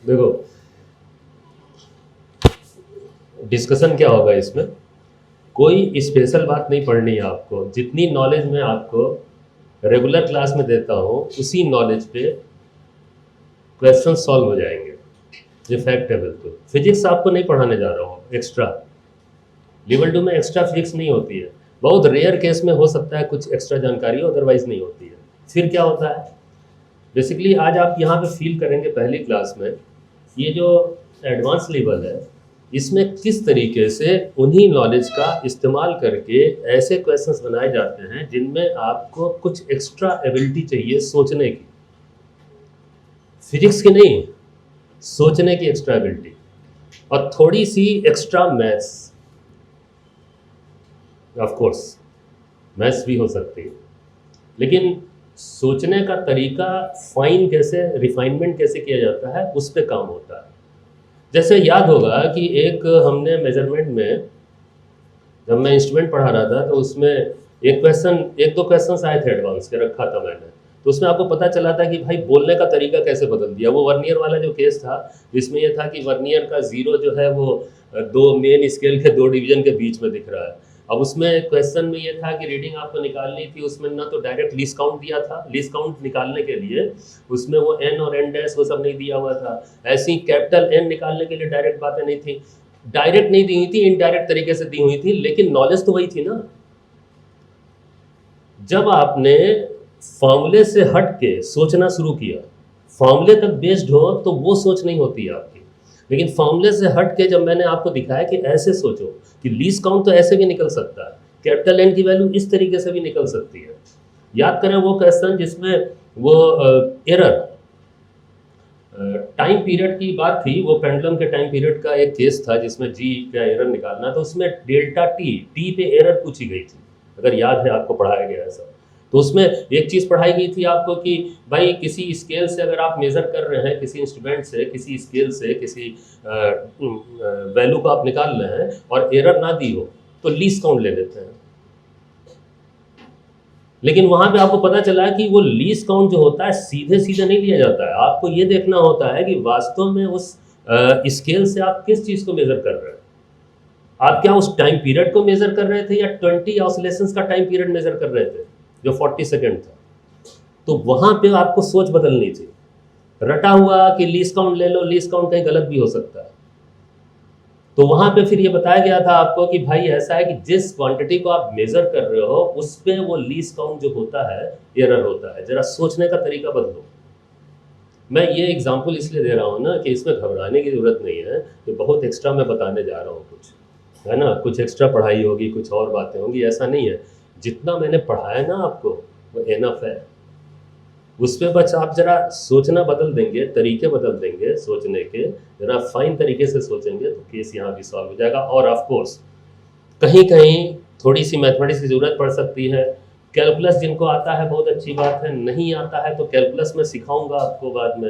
देखो डिस्कशन क्या होगा इसमें, कोई स्पेशल बात नहीं पढ़नी है आपको। जितनी नॉलेज मैं आपको रेगुलर क्लास में देता हूँ उसी नॉलेज पे क्वेश्चन सॉल्व हो जाएंगे। ये फैक्ट है। बिल्कुल फिजिक्स आपको नहीं पढ़ाने जा रहा हूँ एक्स्ट्रा। लेवल 2 में एक्स्ट्रा फिजिक्स नहीं होती है। बहुत रेयर केस में हो सकता है कुछ एक्स्ट्रा जानकारी, अदरवाइज नहीं होती है। फिर क्या होता है, बेसिकली आज आप यहाँ पे फील करेंगे पहली क्लास में, ये जो एडवांस लेवल है इसमें किस तरीके से उन्हीं नॉलेज का इस्तेमाल करके ऐसे क्वेश्चंस बनाए जाते हैं जिनमें आपको कुछ एक्स्ट्रा एबिलिटी चाहिए सोचने की, फिजिक्स की नहीं, सोचने की एक्स्ट्रा एबिलिटी, और थोड़ी सी extra maths. Of course maths भी हो सकती है, लेकिन सोचने का तरीका फाइन कैसे, रिफाइनमेंट कैसे किया जाता है उस पर काम होता है। जैसे याद होगा कि एक हमने मेजरमेंट में जब मैं इंस्ट्रूमेंट पढ़ा रहा था तो उसमें एक दो क्वेश्चन आए थे एडवांस के, रखा था मैंने, तो उसमें आपको पता चला था कि भाई बोलने का तरीका कैसे बदल दिया। वो वर्नियर वाला जो केस था जिसमें ये था कि वर्नियर का जीरो जो है वो दो मेन स्केल के दो डिवीजन के बीच में दिख रहा है। अब उसमें क्वेश्चन में ये था कि रीडिंग आपको निकालनी थी, उसमें ना तो डायरेक्ट लीस्ट काउंट दिया था, लीस्ट काउंट निकालने के लिए उसमें वो एन और एन डैश वो सब नहीं दिया हुआ था। ऐसी कैपिटल एन निकालने के लिए डायरेक्ट बातें नहीं थी, डायरेक्ट नहीं दी हुई थी, इनडायरेक्ट तरीके से दी हुई थी, लेकिन नॉलेज तो वही थी ना। जब आपने फॉर्मूले से हट के सोचना शुरू किया, फॉर्मूले तक बेस्ड हो तो वो सोच नहीं होती है आपकी, लेकिन फॉर्मूले से हट के जब मैंने आपको दिखाया कि ऐसे सोचो कि लीस्ट काउंट तो ऐसे भी निकल सकता है, कैपिटल एन की वैल्यू इस तरीके से भी निकल सकती है। याद करें वो क्वेश्चन जिसमें वो एरर टाइम पीरियड की बात थी, वो पेंडुलम के टाइम पीरियड का एक केस था जिसमें जी का एरर निकालना, तो उसमें डेल्टा टी पे एरर पूछी गई थी, अगर याद है आपको पढ़ाया गया है सब। तो उसमें एक चीज़ पढ़ाई गई थी आपको कि भाई किसी स्केल से अगर आप मेज़र कर रहे हैं, किसी इंस्ट्रूमेंट से, किसी स्केल से किसी वैल्यू को आप निकाल रहे हैं और एरर ना दी हो तो लीस्ट काउंट ले लेते हैं। लेकिन वहां पे आपको पता चला कि वो लीस्ट काउंट जो होता है सीधे सीधे नहीं लिया जाता है। आपको ये देखना होता है कि वास्तव में उस स्केल से आप किस चीज़ को मेज़र कर रहे हैं। आप क्या उस टाइम पीरियड को मेज़र कर रहे थे या 20 ऑसिलेशंस का टाइम पीरियड मेज़र कर रहे थे जो 40 सेकेंड था। तो वहां पे आपको सोच बदलनी थी। रटा हुआ कि लीस्ट काउंट ले लो, लीस्ट काउंट कहीं गलत भी हो सकता है। तो वहां पे फिर ये बताया गया था आपको कि भाई ऐसा है कि जिस क्वांटिटी को आप मेजर कर रहे हो उस पे वो लीस्ट काउंट जो होता है एरर होता है। जरा सोचने का तरीका बदलो। मैं ये एग्जांपल इसलिए दे रहा हूँ ना कि इसमें घबराने की जरूरत नहीं है कि बहुत एक्स्ट्रा मैं बताने जा रहा हूँ कुछ, है ना, कुछ एक्स्ट्रा पढ़ाई होगी, कुछ और बातें होंगी, ऐसा नहीं है। जितना मैंने पढ़ाया ना आपको वो एनफ है। उस पर बस आप जरा सोचना बदल देंगे, तरीके बदल देंगे सोचने के, जरा फाइन तरीके से सोचेंगे तो केस यहाँ भी सॉल्व हो जाएगा। और ऑफ कोर्स कहीं कहीं थोड़ी सी मैथमेटिक्स की ज़रूरत पड़ सकती है। कैलकुलस जिनको आता है बहुत अच्छी बात है, नहीं आता है तो कैलकुलस मैं सिखाऊंगा आपको बाद में,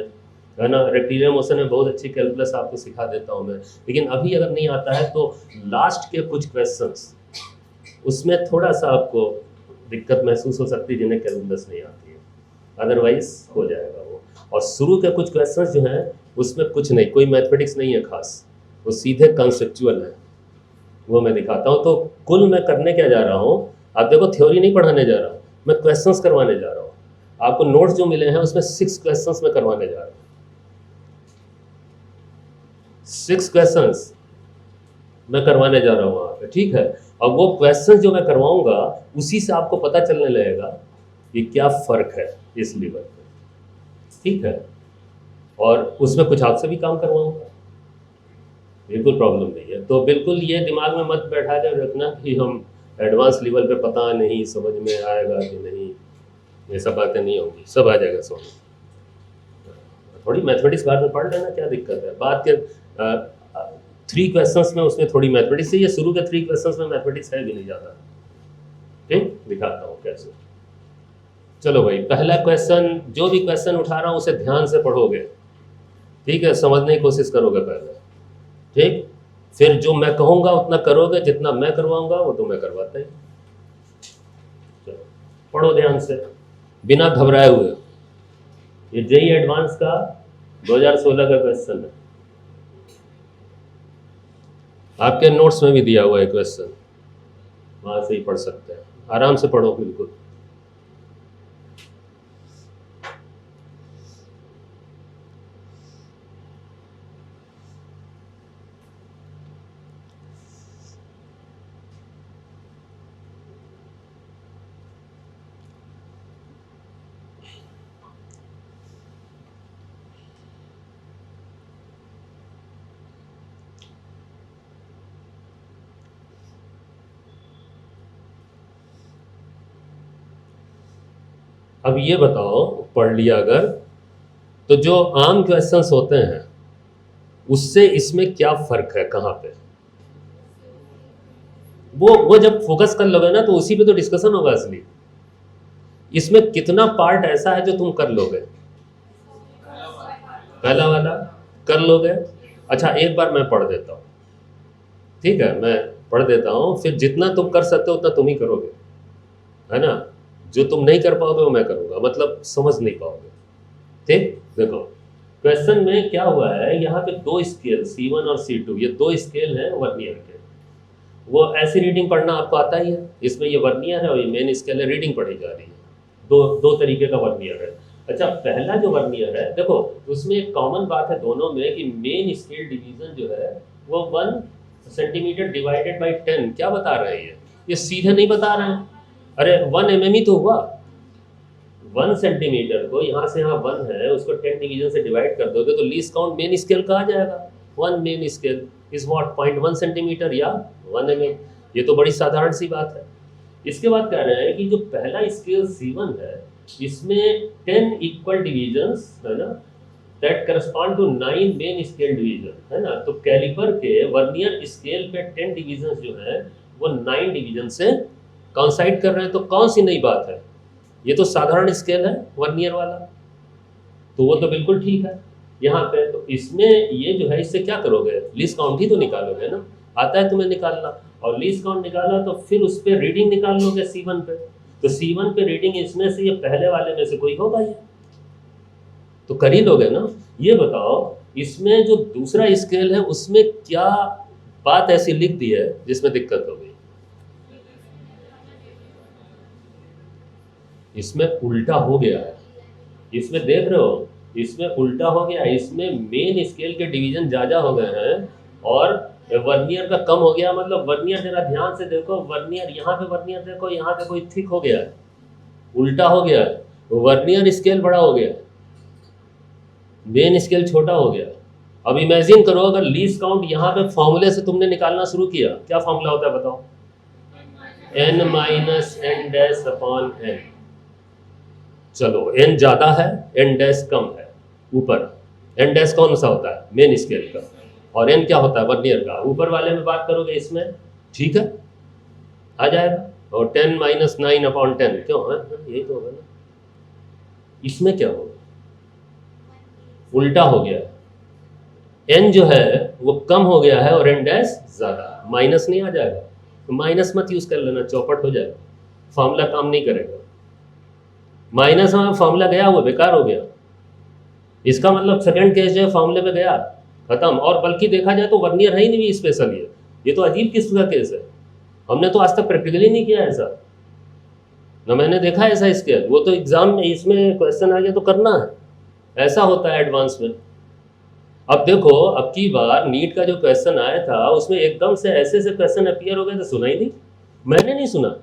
है ना। रेक्टिलिनियर मोशन में बहुत अच्छी कैलकुलस आपको सिखा देता हूँ मैं। लेकिन अभी अगर नहीं आता है तो लास्ट के कुछ क्वेश्चंस उसमें थोड़ा सा आपको दिक्कत महसूस हो सकती है जिन्हें कैलकुलस नहीं आती है, अदरवाइज हो जाएगा वो। और शुरू के कुछ क्वेश्चंस जो हैं उसमें कुछ नहीं, कोई मैथमेटिक्स नहीं है खास, वो सीधे कंसेप्चुअल है, वो मैं दिखाता हूँ। तो कुल मैं करने क्या जा रहा हूँ, आप देखो थ्योरी नहीं पढ़ाने जा रहा हूँ, मैं क्वेश्चंस करवाने जा रहा हूँ। आपको नोट्स जो मिले हैं उसमें 6 क्वेश्चंस मैं करवाने जा रहा हूँ। 6 क्वेश्चंस मैं करवाने जा रहा हूँ वहाँ पे, ठीक है। और वो क्वेश्चन जो मैं करवाऊंगा उसी से आपको पता चलने लगेगा कि क्या फ़र्क है इस लेवल पे, ठीक है। और उसमें कुछ आपसे भी काम करवाऊंगा, बिल्कुल प्रॉब्लम नहीं है। तो बिल्कुल ये दिमाग में मत बैठा कर रखना कि हम एडवांस लेवल पे पता नहीं समझ में आएगा कि नहीं, ये सब बातें नहीं होंगी, सब आ जाएगा समझ। थोड़ी मैथमेटिक्स बाद में पढ़ लेना, क्या दिक्कत है। बाद के 3 क्वेश्चंस में उसमें थोड़ी मैथमेटिक्स है, ये शुरू के 3 क्वेश्चंस में मैथमेटिक्स है भी नहीं ज़्यादा, ठीक। दिखाता हूँ कैसे। चलो भाई, पहला क्वेश्चन, जो भी क्वेश्चन उठा रहा हूँ उसे ध्यान से पढ़ोगे, ठीक है, समझने की कोशिश करोगे पहले, ठीक। फिर जो मैं कहूँगा उतना करोगे, जितना मैं करवाऊंगा वो तो मैं करवाता ही। चलो पढ़ो ध्यान से बिना घबराए हुए। ये जेई एडवांस का 2016 का क्वेश्चन है, आपके नोट्स में भी दिया हुआ है क्वेश्चन, वहां से ही पढ़ सकते हैं, आराम से पढ़ो बिल्कुल। अब ये बताओ, पढ़ लिया अगर, तो जो आम क्वेश्चंस होते हैं उससे इसमें क्या फर्क है, कहाँ पे? वो जब फोकस कर लोगे ना तो उसी पे तो डिस्कशन होगा असली। इसमें कितना पार्ट ऐसा है जो तुम कर लोगे? पहला वाला कर लोगे। अच्छा एक बार मैं पढ़ देता हूँ, ठीक है, मैं पढ़ देता हूँ, फिर जितना तुम कर सकते हो उतना तुम ही करोगे, है ना? जो तुम नहीं कर पाओगे वो मैं करूँगा, मतलब समझ नहीं पाओगे। ठीक, देखो क्वेश्चन में क्या हुआ है, यहाँ पे दो स्केल C1 और C2, ये दो स्केल हैं वर्नियर के। वो ऐसी रीडिंग पढ़ना आपको आता ही है, इसमें ये वर्नियर है और ये मेन स्केल है, रीडिंग पढ़ी जा रही है। दो दो तरीके का वर्नियर है। अच्छा पहला जो वर्नियर है, देखो उसमें एक कॉमन बात है दोनों में कि मेन स्केल डिवीजन जो है वो 1 सेंटीमीटर डिवाइडेड बाई 10, क्या बता रहे हैं ये सीधे नहीं बता रहे हैं। अरे 1 mm ही तो हुआ, 1 सेंटीमीटर को यहाँ से यहाँ 1 है, उसको 10 डिवीजन से डिवाइड कर दोगे तो लीस्ट काउंट मेन स्केल का आ जाएगा। 1 main scale is what 0.1 centimetre या 1 mm। ये तो बड़ी साधारण सी बात है। इसके बाद कह रहे हैं कि जो पहला स्केल C1 है इसमें 10 इक्वल डिवीजन्स है ना, that correspond to 9 main scale division, है ना। तो कैलिपर के वर्नियर स्केल पे 10 डिवीजन जो है वो 9 डिवीजन से कॉन्साइड कर रहे हैं, तो कौन सी नई बात है? ये तो साधारण स्केल है वर्नियर वाला, तो वो तो बिल्कुल ठीक है यहाँ पे। तो इसमें ये जो है इससे क्या करोगे, लीस्ट काउंट ही तो निकालोगे ना, आता है तुम्हें निकालना, और लीस्ट काउंट निकाला तो फिर उस पर रीडिंग निकाल लोगे C1 पे, तो C1 पे रीडिंग इसमें से ये पहले वाले में से कोई होगा, ये तो कर ही लोगे ना। ये बताओ इसमें जो दूसरा स्केल है उसमें क्या बात ऐसी लिख दी है जिसमें दिक्कत होगी? इसमें उल्टा हो गया है, इसमें देख रहे हो, इसमें उल्टा हो गया है, इसमें मेन स्केल के डिवीजन ज़्यादा हो गए हैं और वर्नियर का कम हो गया। मतलब वर्नियर जरा ध्यान से देखो, वर्नियर यहाँ पे वर्नियर देखो, यहाँ पे कोई थिक हो गया है, उल्टा हो गया है, वर्नियर स्केल बड़ा हो गया, मेन स्केल छोटा हो गया। अब इमेजिन करो अगर लीस्ट काउंट यहाँ पे फॉर्मूले से तुमने निकालना शुरू किया, क्या फॉर्मूला होता है बताओ? n minus n dash upon n। चलो n ज़्यादा है, n डैश कम है ऊपर। n डैश कौन सा होता है? मेन स्केल का, और n क्या होता है? वर्नियर का। ऊपर वाले में बात करोगे इसमें, ठीक है, आ जाएगा। और 10 माइनस 9 अपॉन 10 क्यों है, यही तो होगा ना। इसमें क्या होगा, उल्टा हो गया, n जो है वो कम हो गया है और n डैश ज़्यादा। माइनस नहीं आ जाएगा तो माइनस मत यूज़ कर लेना, चौपट हो जाएगा, फॉर्मूला काम नहीं करेगा। माइनस में फॉर्मूला गया वो बेकार हो गया, इसका मतलब सेकंड केस जो है फॉर्मूले पे गया, खत्म। और बल्कि देखा जाए तो वर्नियर है ही नहीं स्पेशल, ये तो अजीब किस्म का केस है। हमने तो आज तक प्रैक्टिकली नहीं किया ऐसा, ना मैंने देखा ऐसा स्केल। वो तो एग्जाम में इसमें क्वेश्चन आ गया तो करना है, ऐसा होता है एडवांस में। अब देखो अब की बार नीट का जो क्वेश्चन आया था उसमें एकदम से ऐसे ऐसे क्वेश्चन अपीयर हो गए तो सुना ही नहीं, मैंने नहीं सुना।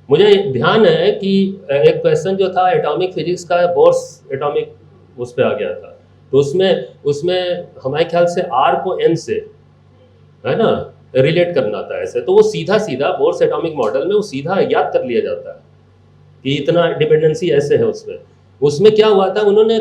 मुझे ध्यान है कि एक क्वेश्चन जो था एटॉमिक फिजिक्स का, बोर्स एटॉमिक, उस पर आ गया था, तो उसमें हमारे ख्याल से आर को एन से, है ना, रिलेट करना था ऐसे। तो वो सीधा सीधा बोर्स एटॉमिक मॉडल में वो सीधा याद कर लिया जाता है कि इतना डिपेंडेंसी ऐसे है उसमें। उसमें क्या हुआ था, उन्होंने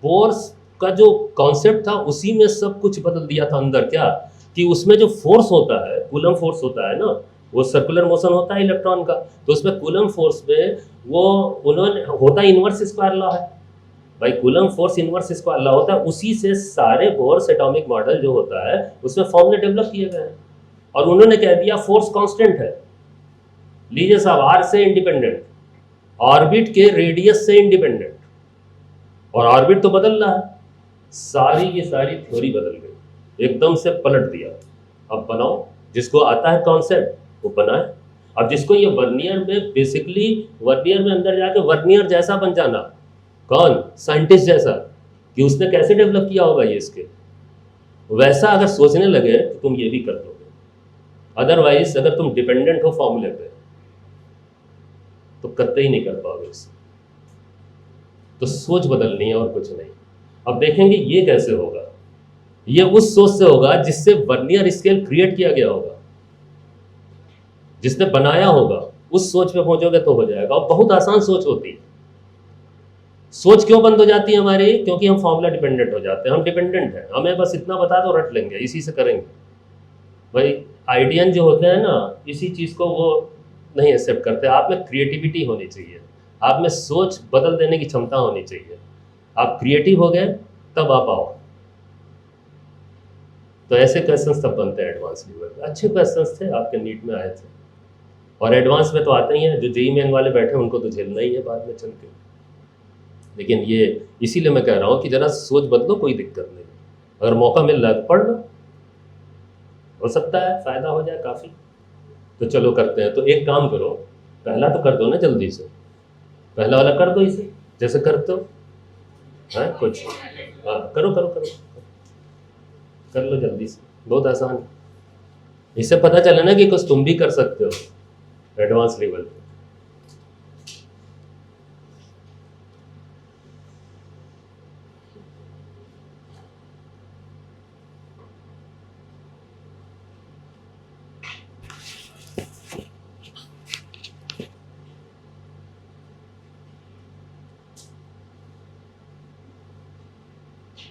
बोर्स का जो कॉन्सेप्ट था उसी में सब कुछ बदल दिया था अंदर। क्या कि उसमें जो फोर्स होता है, कूलम फोर्स होता है ना, वो सर्कुलर मोशन होता है इलेक्ट्रॉन का, तो उसमें कूलम फोर्स में वो उन्होंने होता इनवर्स स्क्वायर लॉ है भाई, coulomb force inverse square law होता है, उसी से सारे बोर्स एटॉमिक मॉडल जो होता है उसमें फॉर्मूले डेवलप किए गए हैं। और उन्होंने कह दिया फोर्स कांस्टेंट है, लीजिए साहब, आर से इंडिपेंडेंट, ऑर्बिट के रेडियस से इंडिपेंडेंट, और ऑर्बिट तो बदल रहा है, सारी की सारी थ्योरी बदल गई, एकदम से पलट दिया। अब बनाओ, जिसको आता है कॉन्सेप्ट वो बनाए। अब जिसको ये वर्नियर में बेसिकली वर्नियर में अंदर जाके वर्नियर जैसा बन जाना, कौन साइंटिस्ट जैसा, कि उसने कैसे डेवलप किया होगा ये स्किल, वैसा अगर सोचने लगे तो तुम ये भी कर लोगे। अदरवाइज अगर तुम डिपेंडेंट हो फॉर्मूले पे तो कतई ही नहीं कर पाओगे इसे। तो सोच बदलनी है और कुछ नहीं। अब देखेंगे ये कैसे होगा। ये उस सोच से होगा जिससे वर्नियर स्केल क्रिएट किया गया होगा, जिसने बनाया होगा, उस सोच पे पहुंचोगे तो हो जाएगा। और बहुत आसान सोच होती है। सोच क्यों बंद हो जाती है हमारी? क्योंकि हम फॉर्मूला डिपेंडेंट हो जाते हैं। हम डिपेंडेंट हैं, हमें बस इतना बता दो रट लेंगे, इसी से करेंगे। भाई आइडियन जो होते हैं ना, इसी चीज़ को वो नहीं एक्सेप्ट करते। आप में क्रिएटिविटी होनी चाहिए, आप में सोच बदल देने की क्षमता होनी चाहिए। आप क्रिएटिव हो गए तब आप आओ। तो ऐसे क्वेश्चंस तब बनते हैं एडवांस लेवल पे। अच्छे क्वेश्चंस थे, आपके नीट में आए थे। और एडवांस में तो आते ही हैं, जो जेईई मेन वाले बैठे हैं उनको तो झेलना ही है बाद में चल के। लेकिन ये इसीलिए मैं कह रहा हूँ कि जरा सोच बदलो, कोई दिक्कत नहीं। अगर मौका मिल रहा है तो पढ़ लो, हो सकता है फ़ायदा हो जाए काफ़ी। तो चलो करते हैं। तो एक काम करो, पहला तो कर दो ना जल्दी से, पहला वाला कर दो इसे जैसे करते हो। हाँ कुछ, हाँ करो करो करो, कर लो जल्दी से, बहुत आसान है। इससे पता चले ना कि कुछ तुम भी कर सकते हो एडवांस लेवल पे।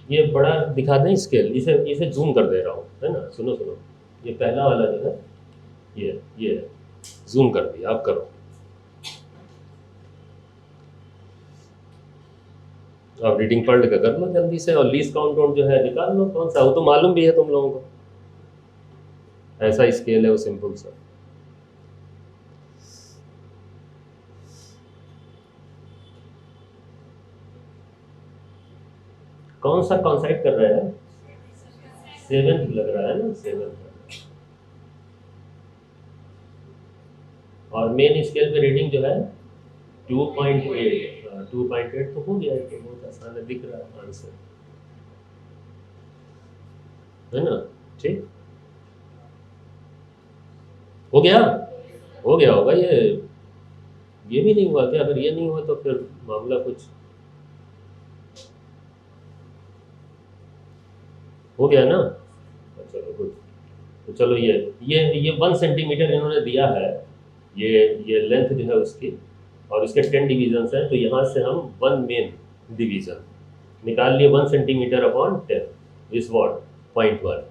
ये बड़ा दिखा दें स्केल, इसे इसे जूम कर दे रहा हूँ, है ना। सुनो सुनो, ये पहला वाला जो है ये जूम कर दिया। आप करो, आप रीडिंग पढ़ के कर लो जल्दी से। और लीस्ट काउंट जो है निकाल लो कौन सा, वो तो मालूम भी है तुम लोगों को। ऐसा स्केल है वो, सिंपल सा। कौन सा कॉन्साइड कर रहे हैं? 7th लग रहा है ना, 7th। और मेन स्केल पे रीडिंग जो है 2.8। 2.8 तो हो गया है, तो बहुत आसान है, दिख रहा है आंसर, है ना। ठीक, हो गया, हो गया होगा। ये भी नहीं हुआ क्या? अगर ये नहीं हुआ तो फिर मामला कुछ हो गया ना। चलो गुड। तो चलो ये 1 सेंटीमीटर इन्होंने दिया है, ये लेंथ जो है उसकी, और उसके 10 डिवीजन्स हैं। तो यहाँ से हम 1 मेन डिवीज़न निकाल लिए, 1 सेंटीमीटर अपॉन 10 इज व्हाट 0.1।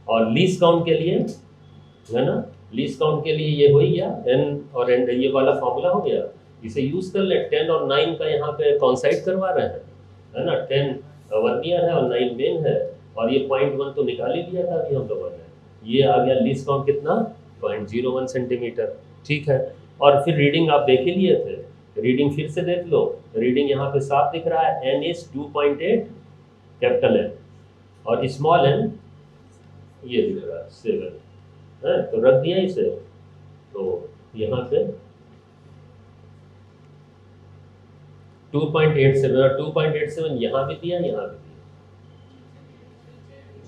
और लीस्ट काउंट के लिए, है ना, लीस्ट काउंट के लिए ये हो ही गया एन और एंड, ये वाला फॉर्मूला हो गया। इसे यूज़ कर ले। 10 और 9 का यहाँ पे कॉन्साइड करवा रहे हैं, है ना। 10 वर्नियर है और 9 मेन है। और ये 0.1 तो निकाल ही दिया था अभी हम लोगों ने। ये आ गया लीस्ट काउंट कितना, 0.01 सेंटीमीटर। ठीक है। और फिर रीडिंग आप देख ही लिए थे, रीडिंग फिर से देख लो। रीडिंग यहाँ पे साफ दिख रहा है, एन इज 2.8 कैपिटल एन, और स्मॉल एन ये दिख रहा है 7 है। तो रख दिया इसे। तो यहाँ पे 2.87 और 2.87 यहाँ भी दिया, यहाँ भी दिया,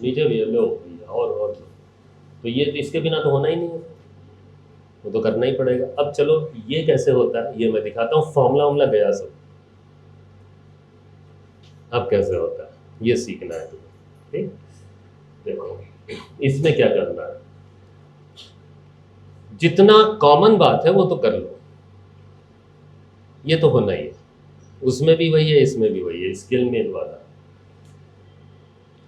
नीचे भी लो और लो। तो ये तो इसके बिना तो होना ही नहीं है, वो तो करना ही पड़ेगा। अब चलो ये कैसे होता है ये मैं दिखाता हूँ। फॉर्मूला वॉर्मूला गया सब, अब कैसे होता है ये सीखना है तुम्हें। ठीक, देखो इसमें क्या करना है, जितना कॉमन बात है वो तो कर लो, ये तो होना ही है। उसमें भी वही है, इसमें भी वही है, स्केल मेन वाला।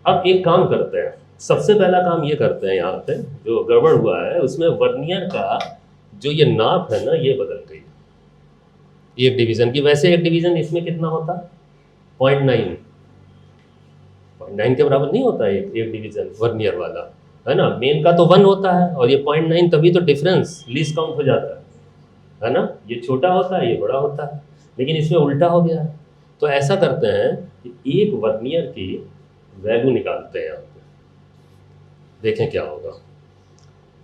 अब एक काम करते हैं, सबसे पहला काम ये करते हैं, यहाँ पे जो गड़बड़ हुआ है उसमें वर्नियर का जो ये नाप है ना, ये बदल गई एक डिवीजन की। वैसे एक डिवीजन इसमें कितना होता, 0.9 के बराबर नहीं होता एक डिवीजन वर्नियर वाला, है ना। मेन का तो 1 होता है और ये 0.9, तभी तो डिफरेंस लीस्ट काउंट हो जाता है ना। ये छोटा होता है, ये बड़ा होता है, लेकिन इसमें उल्टा हो गया है। तो ऐसा करते हैं, कि एक वर्नियर की वैल्यू निकालते हैं यहाँ पे, देखें क्या होगा।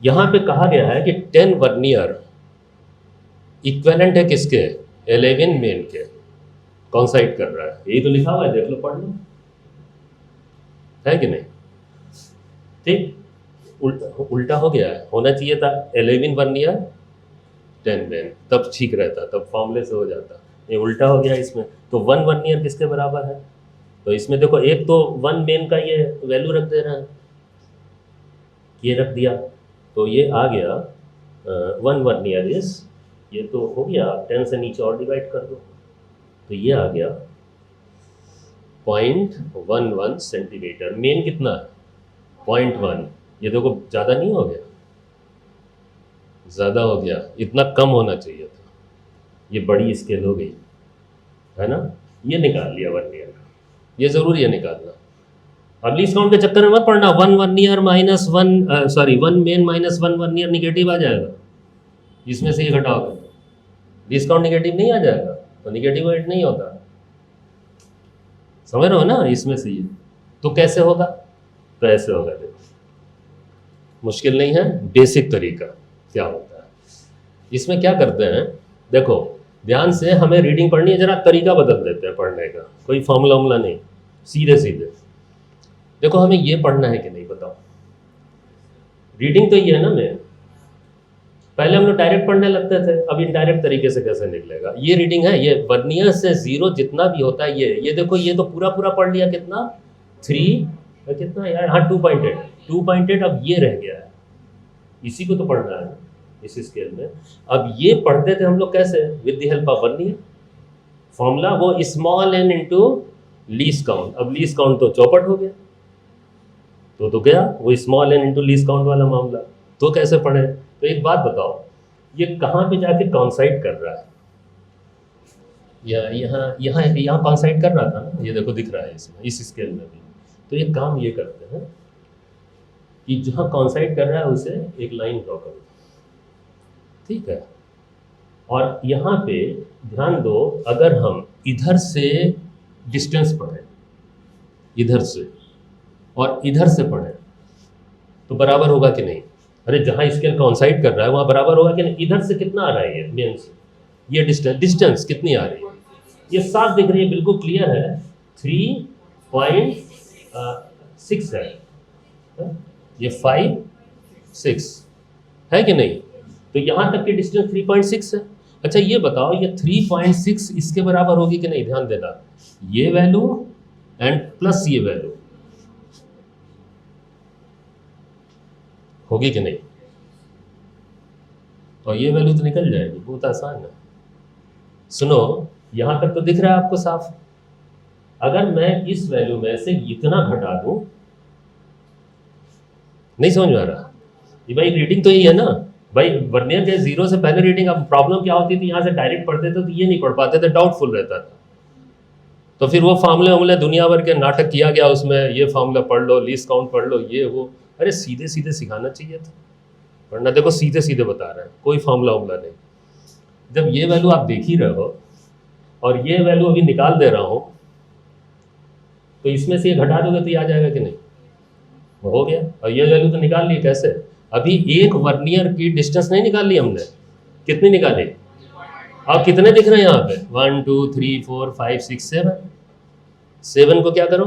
यहाँ पे कहा गया है कि 10 वर्नियर इक्विवेलेंट है किसके, 11 मेन के। कौन साइड कर रहा है, यही तो लिखा हुआ है, देख लो पढ़ लो, है कि नहीं। ठीक, उल्टा हो गया है, होना चाहिए था 11 वर्नियर 10 मेन, तब ठीक रहता, तब फॉर्मूले से हो जाता। ये उल्टा हो गया इसमें। तो 1 वर्नियर किसके बराबर है, तो इसमें देखो एक तो 1 मेन का ये वैल्यू रख दे रहा है, ये रख दिया, तो ये आ गया 1 वर्नियर इज, ये तो हो गया, 10 से नीचे और डिवाइड कर दो, तो ये आ गया 0.11 सेंटीमीटर। मेन कितना है 0.1, ये देखो ज़्यादा नहीं हो गया, ज़्यादा हो गया, इतना कम होना चाहिए था, ये बड़ी स्केल हो गई, है ना। ये निकाल लिया वर्नियर, ये ज़रूरी है निकालना। अब लीस्ट काउंट के चक्कर में मत पड़ना, 1 vernier minus 1 sorry 1 main minus 1 vernier negative आ जाएगा, इसमें से ये घटाओगे तो लीस्ट काउंट निगेटिव नहीं आ जाएगा, तो निगेटिव एड नहीं होता, समझ रहे हो ना। इसमें से ये तो कैसे होगा, तो ऐसे होगा, देखो मुश्किल नहीं है, बेसिक तरीका क्या होता है। इसमें क्या करते हैं, देखो ध्यान से, हमें रीडिंग पढ़नी है, जरा तरीका बदल देते हैं पढ़ने का, कोई फॉर्मूला वॉर्मूला नहीं, सीधे सीधे देखो हमें ये पढ़ना है कि नहीं बताओ। रीडिंग तो ये है ना, मैं पहले हम लोग डायरेक्ट पढ़ने लगते थे, अब इनडायरेक्ट तरीके से कैसे निकलेगा। ये रीडिंग है, ये वर्नियर से 0 जितना भी होता है, ये देखो, ये तो पूरा पूरा पढ़ लिया, कितना 3 कितना यार, हाँ 2.8, अब ये रह गया है, इसी को तो पढ़ना है इस स्केल में। अब ये पढ़ते थे हम लोग कैसे, with the help of vernier formula, वो small n into least count. अब लीस्ट काउंट तो चौपट हो गया, तो गया वो small n into least count वाला मामला, तो कैसे पढ़े। तो एक बात बताओ, ये कहाँ पे जाके कॉन्साइड कर रहा है, या यहाँ कॉन्साइड कर रहा था ना, ये देखो दिख रहा है इसमें, इस स्केल में भी। तो एक काम ये करते हैं कि जहाँ कॉन्साइड कर रहा है उसे एक लाइन ड्रॉ करो, ठीक है। और यहाँ पे ध्यान दो, अगर हम इधर से डिस्टेंस पढ़ें, इधर से और इधर से पढ़ें, तो बराबर होगा कि नहीं। अरे जहाँ स्केल कॉन्साइड कर रहा है वहाँ बराबर होगा कि नहीं। इधर से कितना आ रहा है, ये मेन से ये डिस्टेंस कितनी आ रही है, ये साफ दिख रही है, बिल्कुल क्लियर है, 3.6 है, ये 5 6 है कि नहीं। तो यहाँ तक की डिस्टेंस 3.6 है। अच्छा ये बताओ, ये 3.6 इसके बराबर होगी कि नहीं, ध्यान देना, ये वैल्यू एंड प्लस ये वैल्यू होगी कि नहीं। और ये वैल्यू तो निकल जाएगी, बहुत आसान है। सुनो, यहाँ तक तो दिख रहा है आपको साफ। अगर मैं इस वैल्यू में से इतना घटा दूं, नहीं समझ में आ रहा ये भाई, रीडिंग तो यही है ना भाई, वर्नियर के 0 से पहले रीडिंग। अब प्रॉब्लम क्या होती थी, यहाँ से डायरेक्ट पढ़ते थे तो ये नहीं पढ़ पाते थे, डाउटफुल रहता था, तो फिर वो फार्मूले वामूले दुनिया भर के नाटक किया गया उसमें, ये फार्मूला पढ़ लो, लीस्ट काउंट पढ़ लो, ये वो। अरे सीधे सीधे सिखाना चाहिए था, वरना देखो सीधे सीधे बता रहे हैं, कोई फार्मूला वामूला नहीं। जब ये वैल्यू आप देख ही रहे हो और ये वैल्यू अभी निकाल दे रहा हूँ, तो इसमें से ये घटा दोगे तो ये आ जाएगा कि नहीं, वो हो गया। और ये वैल्यू तो निकाल ली, कैसे, अभी एक वर्नियर की डिस्टेंस नहीं निकाल ली हमने, कितनी निकाली, अब कितने दिख रहे हैं यहाँ पे, 1 2 3 4 5 6 7। 7 को क्या करो,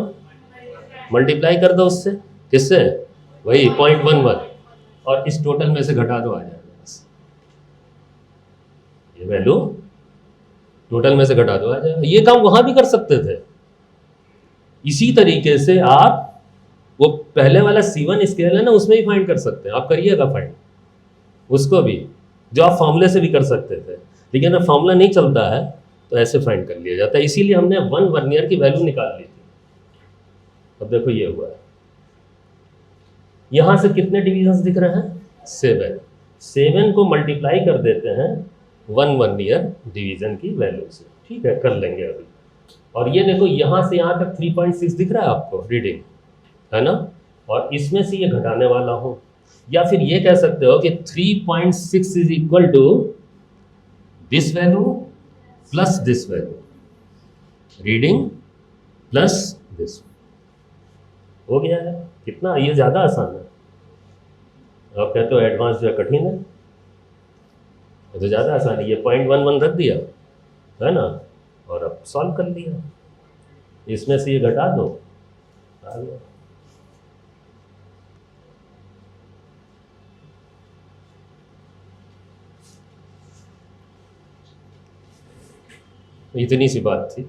मल्टीप्लाई कर दो उससे, किससे, वही 0.11, और इस टोटल में से घटा दो, आ जाएगा बस। ये वैल्यू टोटल में से घटा दो, आ जाएगा। ये काम वहां भी कर सकते थे इसी तरीके से। आप वो पहले वाला C1 स्केल है ना, उसमें भी फाइंड कर सकते हैं, आप करिएगा फाइंड उसको भी, जो आप फॉर्मूले से भी कर सकते थे। लेकिन अगर फॉर्मूला नहीं चलता है तो ऐसे फाइंड कर लिया जाता है, इसीलिए हमने 1 वर्नियर की वैल्यू निकाल ली थी। अब देखो ये हुआ है, यहाँ से कितने डिविजन्स दिख रहे हैं, 7। 7 को मल्टीप्लाई कर देते हैं 1 वर्नियर डिवीजन की वैल्यू से, ठीक है, कर लेंगे अभी। और ये देखो यहाँ से यहाँ तक 3.6 दिख रहा है आपको रीडिंग, है ना, और इसमें से ये घटाने वाला हूँ। या फिर ये कह सकते हो कि 3.6 is equal to this value plus this value, reading plus this. हो गया है। कितना, ये ज़्यादा आसान है। आप कहते हो एडवांस जो है कठिन है, ये तो ज़्यादा आसान है। ये 0.11 रख दिया है ना, और अब सॉल्व कर लिया। इसमें से ये घटा दो, आ गया। इतनी सी बात थी।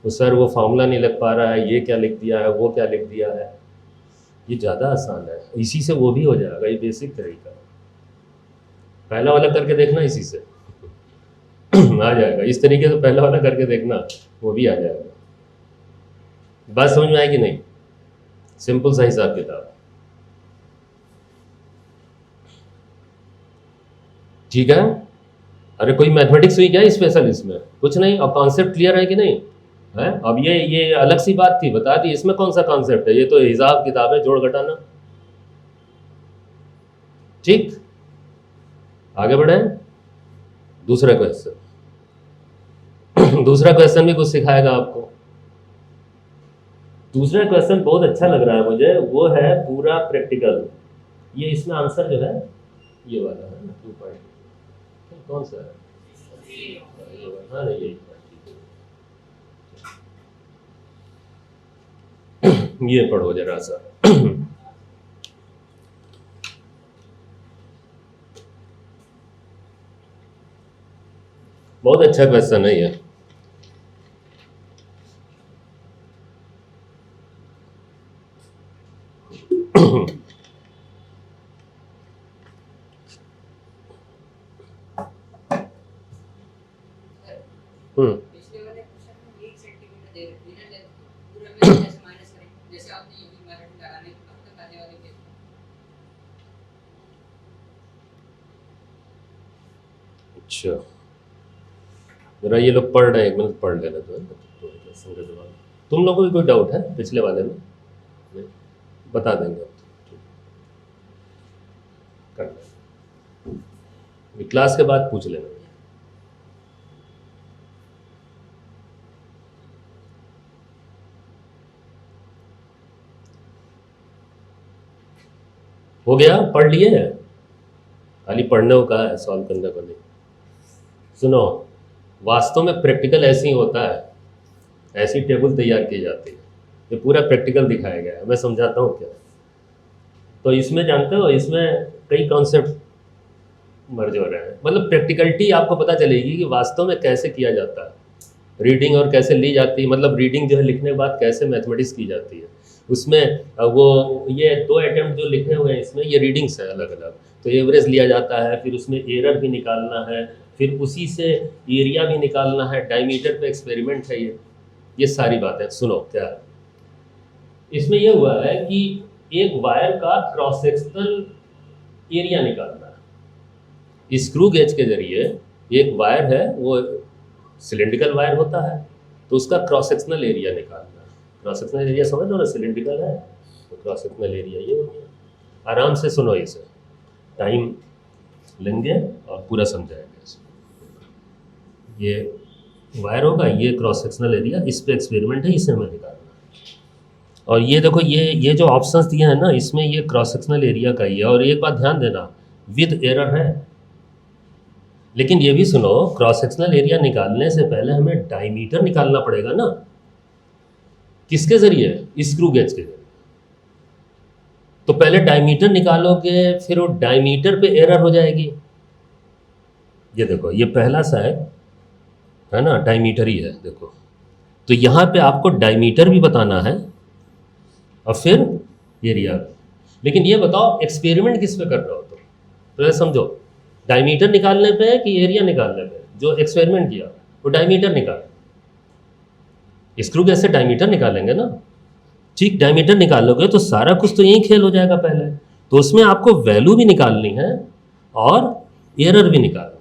तो सर वो फार्मूला नहीं लग पा रहा है, ये क्या लिख दिया है, वो क्या लिख दिया है। ये ज़्यादा आसान है, इसी से वो भी हो जाएगा। ये बेसिक तरीका है। पहला वाला करके देखना, इसी से आ जाएगा। इस तरीके से पहला वाला करके देखना, वो भी आ जाएगा। बात समझ में आएगी नहीं? सिंपल सा हिसाब किताब। ठीक है। अरे कोई मैथमेटिक्स हुई क्या स्पेशल इसमें? कुछ नहीं। अब कॉन्सेप्ट क्लियर है कि नहीं है? अब ये अलग सी बात थी, बता दी। इसमें कौन सा कॉन्सेप्ट है? ये तो हिसाब किताब है, जोड़ घटाना। ठीक, आगे बढ़े। दूसरा क्वेश्चन दूसरा क्वेश्चन भी कुछ सिखाएगा आपको। दूसरा क्वेश्चन बहुत अच्छा लग रहा है मुझे, वो है पूरा प्रैक्टिकल। ये इसमें आंसर जो है ये वाला है ना, 2.2। कौन सा है? हाँ नहीं, यही ये पढ़ो जरा सा। बहुत अच्छा क्वेश्चन है ये। पिछले वाले क्वेश्चन में 1 सेंटीमीटर दे रहे थे ना, पूरा में जैसे माइनस करें, जैसे आपने यूवी मेथड लगाने अब तक आने वाले केस में। अच्छा, जरा ये लोग पढ़ रहे हैं, 1 मिनट पढ़ लेना। तो क्वेश्चन का जवाब तुम लोगों को कोई डाउट है पिछले वाले में? बता देंगे अब तो। कर लेना, क्लास के बाद पूछ लेना। हो गया, पढ़ लिए? खाली पढ़ने को कहा है, सॉल्व करने को नहीं। सुनो, वास्तव में प्रैक्टिकल ऐसे ही होता है, ऐसी टेबल तैयार की जाती है। ये पूरा प्रैक्टिकल दिखाया गया है, मैं समझाता हूँ क्या। तो इसमें जानते हो, इसमें कई कॉन्सेप्ट मर्ज हो रहे हैं। मतलब प्रैक्टिकलिटी आपको पता चलेगी कि वास्तव में कैसे किया जाता है रीडिंग, और कैसे ली जाती है। मतलब रीडिंग जो है लिखने के बाद कैसे मैथमेटिक्स की जाती है। उसमें वो ये 2 अटेम्प्ट जो लिखे हुए हैं इसमें, ये रीडिंग्स है अलग अलग। तो एवरेज लिया जाता है, फिर उसमें एरर भी निकालना है, फिर उसी से एरिया भी निकालना है। डायमीटर पे एक्सपेरिमेंट है ये सारी बातें। सुनो क्या है इसमें। ये हुआ है कि एक वायर का क्रॉस सेक्शनल एरिया निकालना है। स्क्रू गेज के जरिए एक वायर है, वो सिलेंड्रिकल वायर होता है, तो उसका क्रॉस सेक्शनल एरिया निकालना है। क्रॉस सेक्शनल एरिया समझ लो ना, सिलेंड्रिकल है तो क्रॉस सेक्शनल एरिया ये हो गया। आराम से सुनो, इसे टाइम लेंगे और पूरा समझाएंगे इसको। ये वायर होगा, ये क्रॉस सेक्शनल एरिया, इस पे एक्सपेरिमेंट है, इसे हमें निकालना है। और ये देखो, ये जो ऑप्शंस दिए हैं ना, इसमें ये क्रॉस सेक्शनल एरिया का ही है। और एक बात ध्यान देना, विद एरर है। लेकिन ये भी सुनो, क्रॉस सेक्शनल एरिया निकालने से पहले हमें डायमीटर निकालना पड़ेगा ना। किसके जरिए? स्क्रू गेज के जरिए। तो पहले डायमीटर निकालोगे, फिर वो डायमीटर पे एरर हो जाएगी। ये देखो, ये पहला सा है ना, डायमीटर ही है देखो। तो यहाँ पे आपको डायमीटर भी बताना है और फिर एरिया। लेकिन ये बताओ, एक्सपेरिमेंट किस पे कर रहे हो तुम? तो समझो, डायमीटर निकालने पे है कि एरिया निकालने पे? जो एक्सपेरिमेंट किया वो डायमीटर निकाल, स्क्रू गेज से डायमीटर निकालेंगे ना। ठीक, डायमीटर निकालोगे तो सारा कुछ तो यही खेल हो जाएगा पहले। तो उसमें आपको वैल्यू भी निकालनी है और एरर भी निकालना है।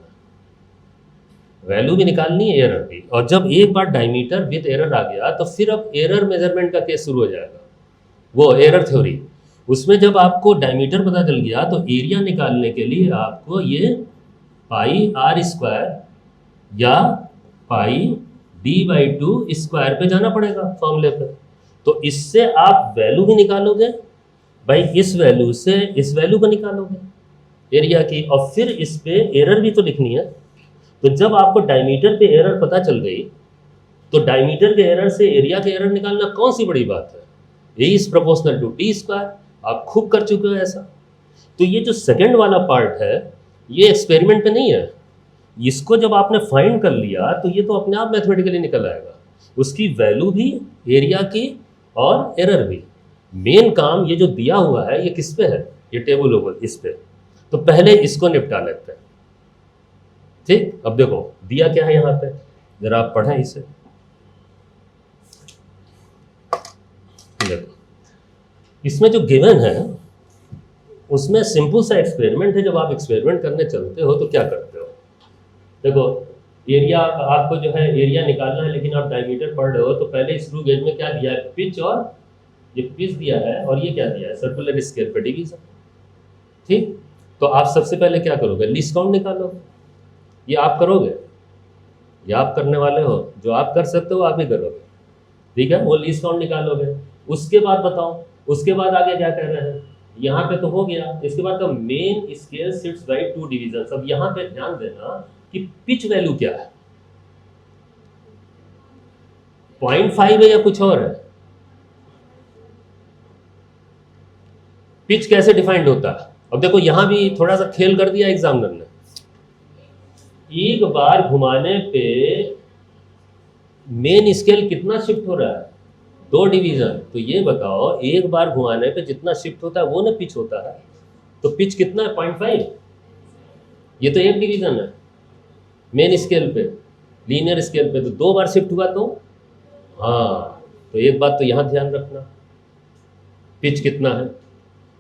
वैल्यू भी निकालनी है, एरर भी। और जब एक बार डायमीटर विद एरर आ गया, तो फिर अब एरर मेजरमेंट का केस शुरू हो जाएगा, वो एरर थ्योरी। उसमें जब आपको डायमीटर पता चल गया, तो एरिया निकालने के लिए आपको ये पाई r² या पाई d/2 स्क्वायर पे जाना पड़ेगा फॉर्मूले पे। तो इससे आप वैल्यू भी निकालोगे भाई, इस वैल्यू से इस वैल्यू को निकालोगे एरिया की, और फिर इस पे एरर भी तो लिखनी है। तो जब आपको डायमीटर पे एरर पता चल गई तो डायमीटर के एरर से एरिया के एरर निकालना कौन सी बड़ी बात है। A is proportional to T square, आप खूब कर चुके हो ऐसा। तो ये जो सेकंड वाला पार्ट है ये एक्सपेरिमेंट पे नहीं है, इसको जब आपने फाइंड कर लिया तो ये तो अपने आप मैथमेटिकली निकल आएगा, उसकी वैल्यू भी, एरिया की और एरर भी। मेन काम ये जो दिया हुआ है ये किस पे है, ये टेबल ओवल इस पे। तो पहले इसको निपटा लेते हैं, ठीक। अब देखो दिया क्या है यहाँ पे, जरा आप पढ़ें इसे। देखो इसमें जो गिवन है उसमें सिंपल सा एक्सपेरिमेंट है। जब आप एक्सपेरिमेंट करने चलते हो तो क्या करते हो, देखो एरिया आपको जो है एरिया निकालना है, लेकिन आप डायमीटर पढ़ रहे हो तो पहले स्क्रू गेज में क्या दिया है, पिच, और ये पिच दिया है और ये क्या दिया है, सर्कुलर स्केल पे डिवीजन, ठीक। तो आप सबसे पहले क्या करोगे, लीस्ट काउंट निकालोगे। ये आप करोगे, ये आप करने वाले हो, जो आप कर सकते हो आप ही करोगे, ठीक है। वो लीस्ट काउंट निकालोगे। उसके बाद बताओ, उसके बाद आगे क्या कर रहे हैं, यहाँ पे तो हो गया। इसके बाद तो main scale sits by 2 division. अब यहाँ पे ध्यान देना कि पिच वैल्यू क्या है, 0.5 है या कुछ और है। पिच कैसे डिफाइंड होता है, अब देखो यहाँ भी थोड़ा सा खेल कर दिया एग्जामिनर ने। एक बार घुमाने पे मेन स्केल कितना शिफ्ट हो रहा है, 2 डिवीजन। तो ये बताओ एक बार घुमाने पे जितना शिफ्ट होता है वो ना पिच होता है। तो पिच कितना है, 0.5। ये तो 1 डिवीजन है मेन स्केल पे, लीनियर स्केल पे। तो 2 बार शिफ्ट हुआ तो हाँ, तो एक बात तो यहाँ ध्यान रखना, पिच कितना है,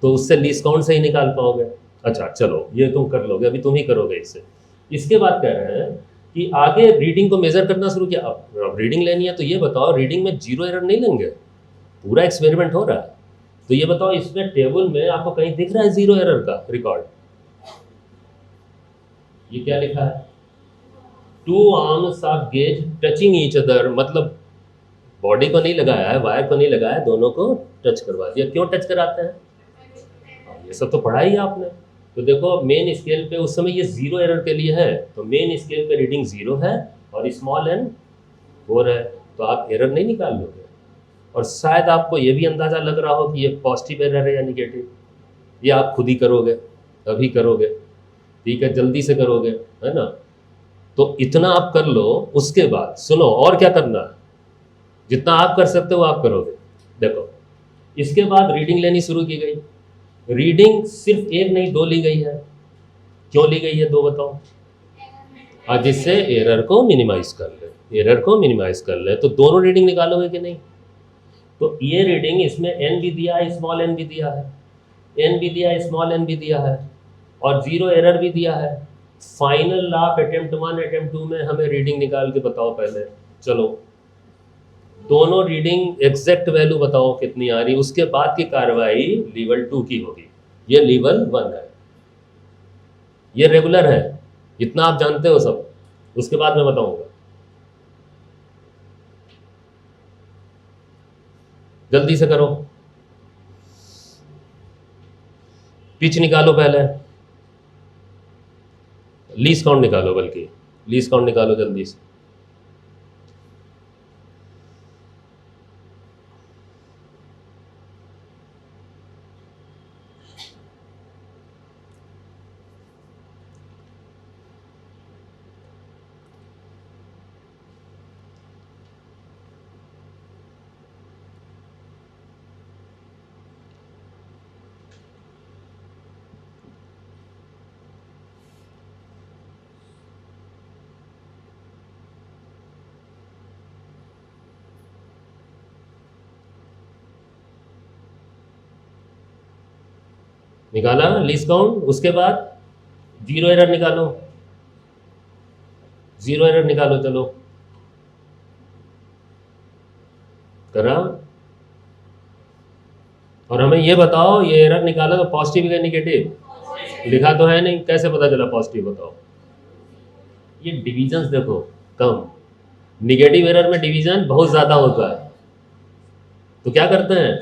तो उससे लीस्ट काउंट से ही निकाल पाओगे। अच्छा चलो ये तुम कर लोगे, अभी तुम ही करोगे इससे। इसके बाद कह रहे हैं कि आगे रीडिंग को मेजर करना शुरू किया। अब रीडिंग लेनी है तो ये बताओ रीडिंग में 0 एरर नहीं लेंगे, पूरा एक्सपेरिमेंट हो रहा है। तो ये बताओ इसमें टेबल में आपको कहीं दिख रहा है 0 एरर का रिकॉर्ड, ये क्या लिखा है, 2 arms of gauge touching each other, मतलब बॉडी को नहीं लगाया है, वायर को नहीं लगाया, दोनों को टच करवा दिया। क्यों टच कराते हैं, ये सब तो पढ़ा ही आपने। तो देखो मेन स्केल पे उस समय ये 0 एरर के लिए है, तो मेन स्केल पे रीडिंग 0 है और स्मॉल एन 4 है, तो आप एरर नहीं निकाल लोगे। और शायद आपको ये भी अंदाज़ा लग रहा हो कि ये पॉजिटिव एरर है या निगेटिव, ये आप खुद ही करोगे, अभी करोगे, ठीक है, जल्दी से करोगे, है ना। तो इतना आप कर लो, उसके बाद सुनो और क्या करना है, जितना आप कर सकते हो आप करोगे। देखो इसके बाद रीडिंग लेनी शुरू की गई। रीडिंग सिर्फ 1 नहीं 2 ली गई है। क्यों ली गई है 2 बताओ, जिससे एरर को मिनिमाइज कर ले, एरर को मिनिमाइज कर ले। तो दोनों रीडिंग निकालोगे कि नहीं, तो ये रीडिंग इसमें एन भी दिया है, स्मॉल एन भी दिया है, एन भी दिया है, स्मॉल एन भी दिया है, और 0 एरर भी दिया है। फाइनल लाभ अटेम्प्ट 1 अटेम्प्ट 2 में हमें रीडिंग निकाल के बताओ पहले। चलो दोनों रीडिंग एग्जैक्ट वैल्यू बताओ कितनी आ रही, उसके बाद की कार्रवाई लेवल 2 की होगी। ये लेवल 1 है, ये रेगुलर है, इतना आप जानते हो सब। उसके बाद मैं बताऊंगा, जल्दी से करो। पिच निकालो पहले, लीस्ट काउंट निकालो, बल्कि लीस्ट काउंट निकालो जल्दी से। निकाला लीस्ट काउंट, उसके बाद 0 एरर निकालो, 0 एरर निकालो। चलो करा, और हमें ये बताओ ये एरर निकाला तो पॉजिटिव या निगेटिव, लिखा तो है नहीं, कैसे पता चला पॉजिटिव बताओ। ये डिविजन्स देखो कम, निगेटिव एरर में डिवीजन बहुत ज़्यादा होता है, तो क्या करते हैं,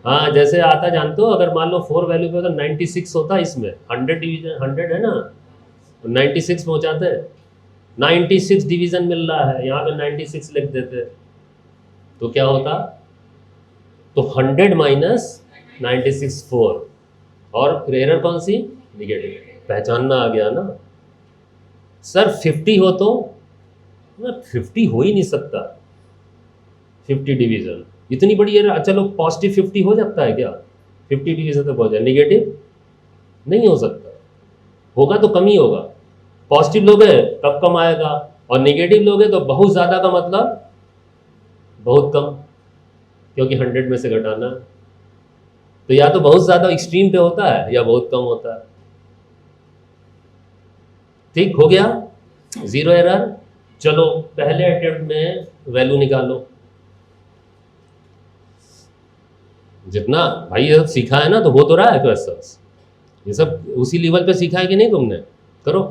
हाँ जैसे आता जानते हो, अगर मान लो 4 वैल्यू पे तो 96 होता है, इसमें 100 डिवीजन 100 है ना, तो 96 पहुंचाते हैं, 96 डिवीजन मिल रहा है, यहाँ पे 96 लिख देते, तो क्या होता, तो 100 माइनस 96 4, और फिर एरर कौन सी, निगेटिव, पहचानना आ गया ना। सर 50 हो तो 50 हो ही नहीं सकता, 50 डिवीजन इतनी बड़ी एरर, चलो पॉजिटिव 50 हो सकता है क्या, 50 डिवीजन तक पहुंच जाए, निगेटिव नहीं हो सकता, होगा तो कम ही होगा, पॉजिटिव लोगे तब कम आएगा, और निगेटिव लोगे तो बहुत ज़्यादा का मतलब बहुत कम, क्योंकि 100 में से घटाना है, तो या तो बहुत ज़्यादा एक्सट्रीम पे होता है या बहुत कम होता है। ठीक हो गया, जीरो एरर। चलो पहले अटेम्प्ट में वैल्यू निकालो, जितना भाई ये सब सीखा है ना, तो हो तो रहा है क्वेश्चंस, ये सब उसी लेवल पे सीखा है कि नहीं तुमने, करो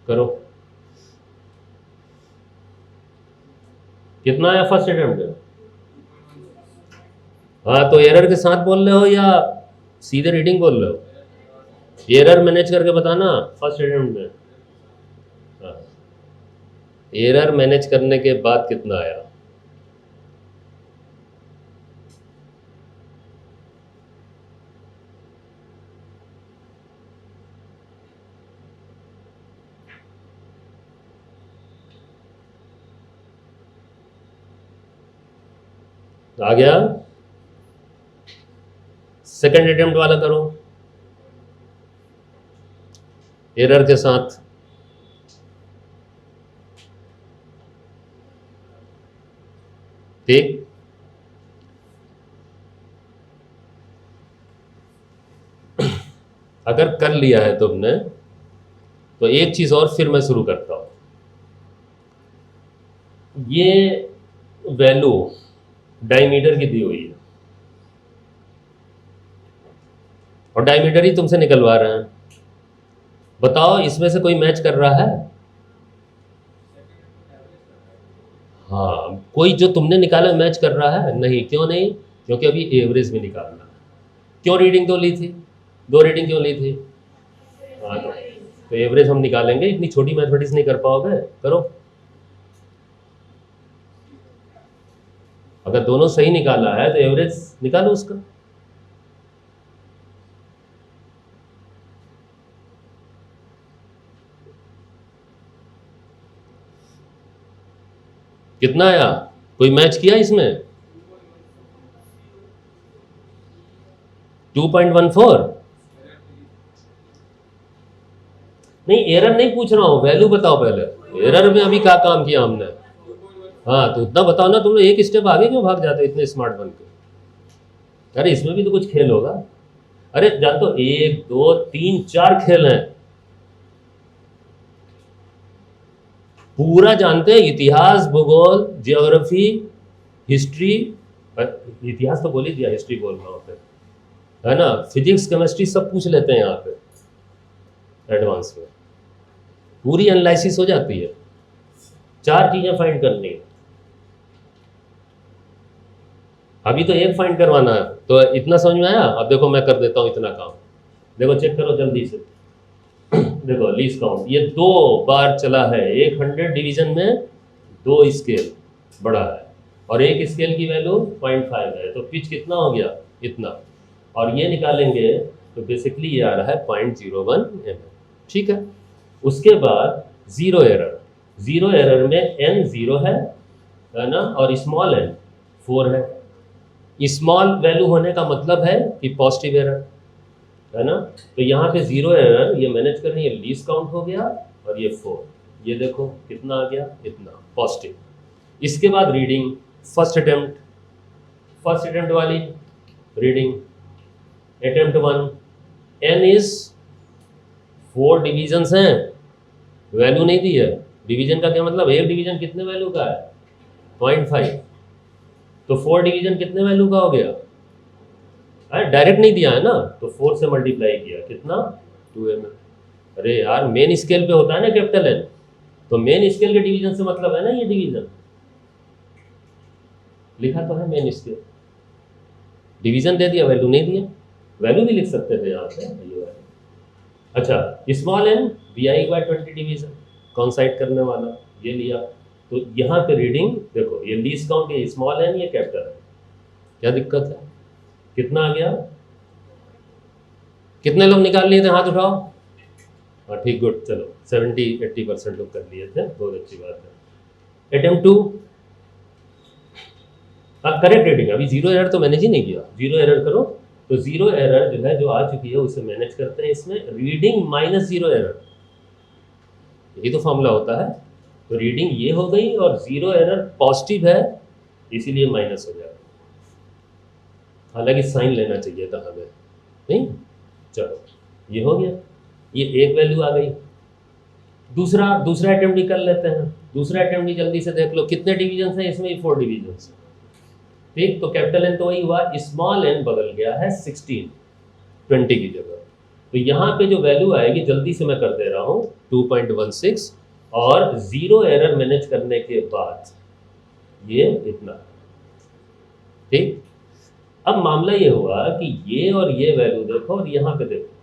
करो। कितना है फर्स्ट अटेम्प्ट, हाँ तो एरर के साथ बोल रहे हो या सीधे रीडिंग बोल रहे हो, एरर मैनेज करके बताना फर्स्ट अटेम्प्ट में, हाँ एरर मैनेज करने के बाद कितना आया, आ गया, सेकंड अटेम्प्ट वाला करो एरर के साथ, ठीक, अगर कर लिया है तुमने तो एक चीज और फिर मैं शुरू करता हूं, ये वैल्यू डायमीटर की दी हुई है और डायमीटर ही तुमसे निकलवा रहे हैं, बताओ इसमें से कोई मैच कर रहा है, हाँ कोई जो तुमने निकाला मैच कर रहा है, नहीं, क्यों नहीं, क्योंकि अभी एवरेज भी निकालना है, क्यों रीडिंग तो ली थी, 2 रीडिंग क्यों ली थी, हाँ तो एवरेज हम निकालेंगे, इतनी छोटी मैथमेटिक्स नहीं कर पाओगे, करो, अगर दोनों सही निकाला है तो एवरेज निकालो उसका, कितना आया, कोई मैच किया इसमें, 2.14, नहीं एरर नहीं पूछ रहा हूं, वैल्यू बताओ पहले, एरर में अभी क्या काम किया हमने, हाँ तो उतना बताओ ना, तुम लोग एक स्टेप आगे क्यों भाग जाते हो इतने स्मार्ट बन के, अरे इसमें भी तो कुछ खेल होगा, अरे जानते हो 1 2 3 4 खेल हैं, पूरा जानते हैं, इतिहास, भूगोल, जियोग्राफी, हिस्ट्री, इतिहास तो बोल ही दिया, हिस्ट्री बोल रहा हूँ फिर, है ना, फिजिक्स केमिस्ट्री सब पूछ लेते हैं यहाँ पे एडवांस में, पूरी एनालिसिस हो जाती है, 4 चीजें फाइंड करनी है, अभी तो एक फाइंड करवाना है, तो इतना समझ में आया, अब देखो मैं कर देता हूँ इतना काम, देखो चेक करो जल्दी से देखो लीस्ट काउंट, ये 2 बार चला है, 100 डिवीजन में 2 स्केल बड़ा है और एक स्केल की वैल्यू 0.5 है, तो पिच कितना हो गया, इतना, और ये निकालेंगे तो बेसिकली ये आ रहा है 0.01 mm, ठीक है। उसके बाद जीरो एरर, जीरो एरर में n 0 है ना, और स्मॉल n 4 है, स्मॉल वैल्यू होने का मतलब है कि पॉजिटिव एरर, है ना, तो यहाँ पे जीरो एरर ये मैनेज करनी है, लीस्ट काउंट हो गया, और ये 4, ये देखो कितना आ गया, इतना पॉजिटिव। इसके बाद रीडिंग फर्स्ट अटेम्प्ट वाली reading, attempt 1, n is 4 divisions हैं, वैल्यू नहीं दी है, डिवीजन का क्या मतलब, एक डिवीजन कितने वैल्यू का है, 0.5, तो 4 डिवीजन कितने वैल्यू का हो गया, डायरेक्ट नहीं दिया है ना, तो 4 से मल्टीप्लाई किया, कितना, 2 mm, अरे यार मेन स्केल पे होता है ना कैपिटल एन, तो मेन स्केल के डिवीजन से मतलब है ना ये डिवीजन, लिखा तो है मेन स्केल, डिवीजन दे दिया, वैल्यू नहीं दिया, वैल्यू भी लिख सकते थे यहाँ पे ये वाली। अच्छा स्मॉल एन वी आई बाय 20 डिवीजन, कॉन्साइड करने वाला ये लिया, तो यहाँ पे रीडिंग देखो ये लीस्ट काउंट ये स्मॉल एन ये कैपिटल है, क्या दिक्कत है, कितना आ गया, कितने लोग निकाल लिए थे हाथ उठाओ, हाँ ठीक गुड, चलो 70-80% लोग कर लिए थे, बहुत अच्छी बात है। अटेम्प्ट 2 करेक्ट रीडिंग, अभी जीरो एरर तो मैनेज ही नहीं किया, जीरो एरर करो, तो जीरो एरर जो है जो आ चुकी है उसे मैनेज करते हैं इसमें, रीडिंग माइनस जीरो एरर, यही तो फॉर्मूला होता है, तो रीडिंग ये हो गई और जीरो एरर पॉजिटिव है इसीलिए माइनस हो जाएगा, हालांकि साइन लेना चाहिए था हमें, नहीं, चलो ये हो गया, ये एक वैल्यू आ गई। दूसरा अटेम्प्ट भी कर लेते हैं, दूसरा अटेम्प्ट भी जल्दी से देख लो, कितने डिवीजन हैं इसमें, 4 डिवीजन है, ठीक, तो कैपिटल एन तो वही हुआ, स्मॉल एन बदल गया है 16 20 की जगह, तो यहाँ पे जो वैल्यू आएगी जल्दी से मैं कर दे रहा हूँ 2.16, और जीरो एरर मैनेज करने के बाद ये इतना, ठीक। अब मामला ये हुआ कि ये और ये वैल्यू देखो और यहाँ पे देखो,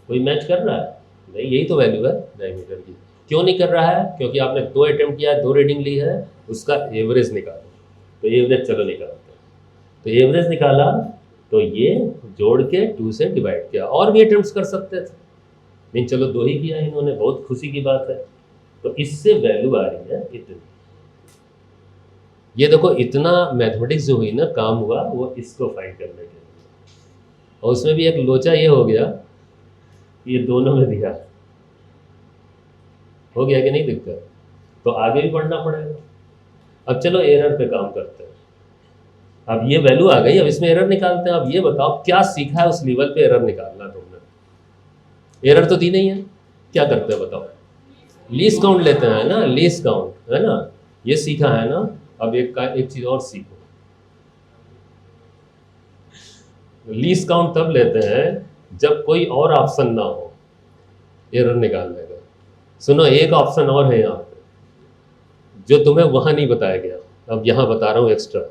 कोई मैच कर रहा है, नहीं, यही तो वैल्यू है डायमीटर की, क्यों नहीं कर रहा है, क्योंकि आपने 2 अटेम्प्ट किया है, 2 रीडिंग ली है, उसका एवरेज निकालो, तो एवरेज चलो निकालते हैं, तो एवरेज निकाला, तो ये जोड़ के 2 से डिवाइड किया, और भी अटेम्प्ट्स कर सकते थे, नहीं चलो 2 ही किया इन्होंने, बहुत खुशी की बात है, तो इससे वैल्यू आ रही है इतनी, ये देखो इतना मैथमेटिक्स जो हुई ना काम हुआ वो इसको फाइंड करने के लिए, और उसमें भी एक लोचा ये हो गया, ये दोनों में दिया, हो गया कि नहीं दिक्कत, तो आगे भी पढ़ना पड़ेगा। अब चलो एरर पे काम करते हैं, अब ये वैल्यू आ गई, अब इसमें एरर निकालते हैं, अब ये बताओ क्या सीखा है उस लेवल पे एरर निकालना तुमने, एरर तो दी नहीं है, क्या करते हैं बताओ, लीस्ट काउंट लेते हैं ना, लीस्ट काउंट है ना, ये सीखा है ना, अब एक चीज और सीखो, लीस्ट काउंट तब लेते हैं जब कोई और ऑप्शन ना हो एरर निकालने का, सुनो एक ऑप्शन और है यहाँ पे जो तुम्हें वहां नहीं बताया गया, अब यहां बता रहा हूं एक्स्ट्रा,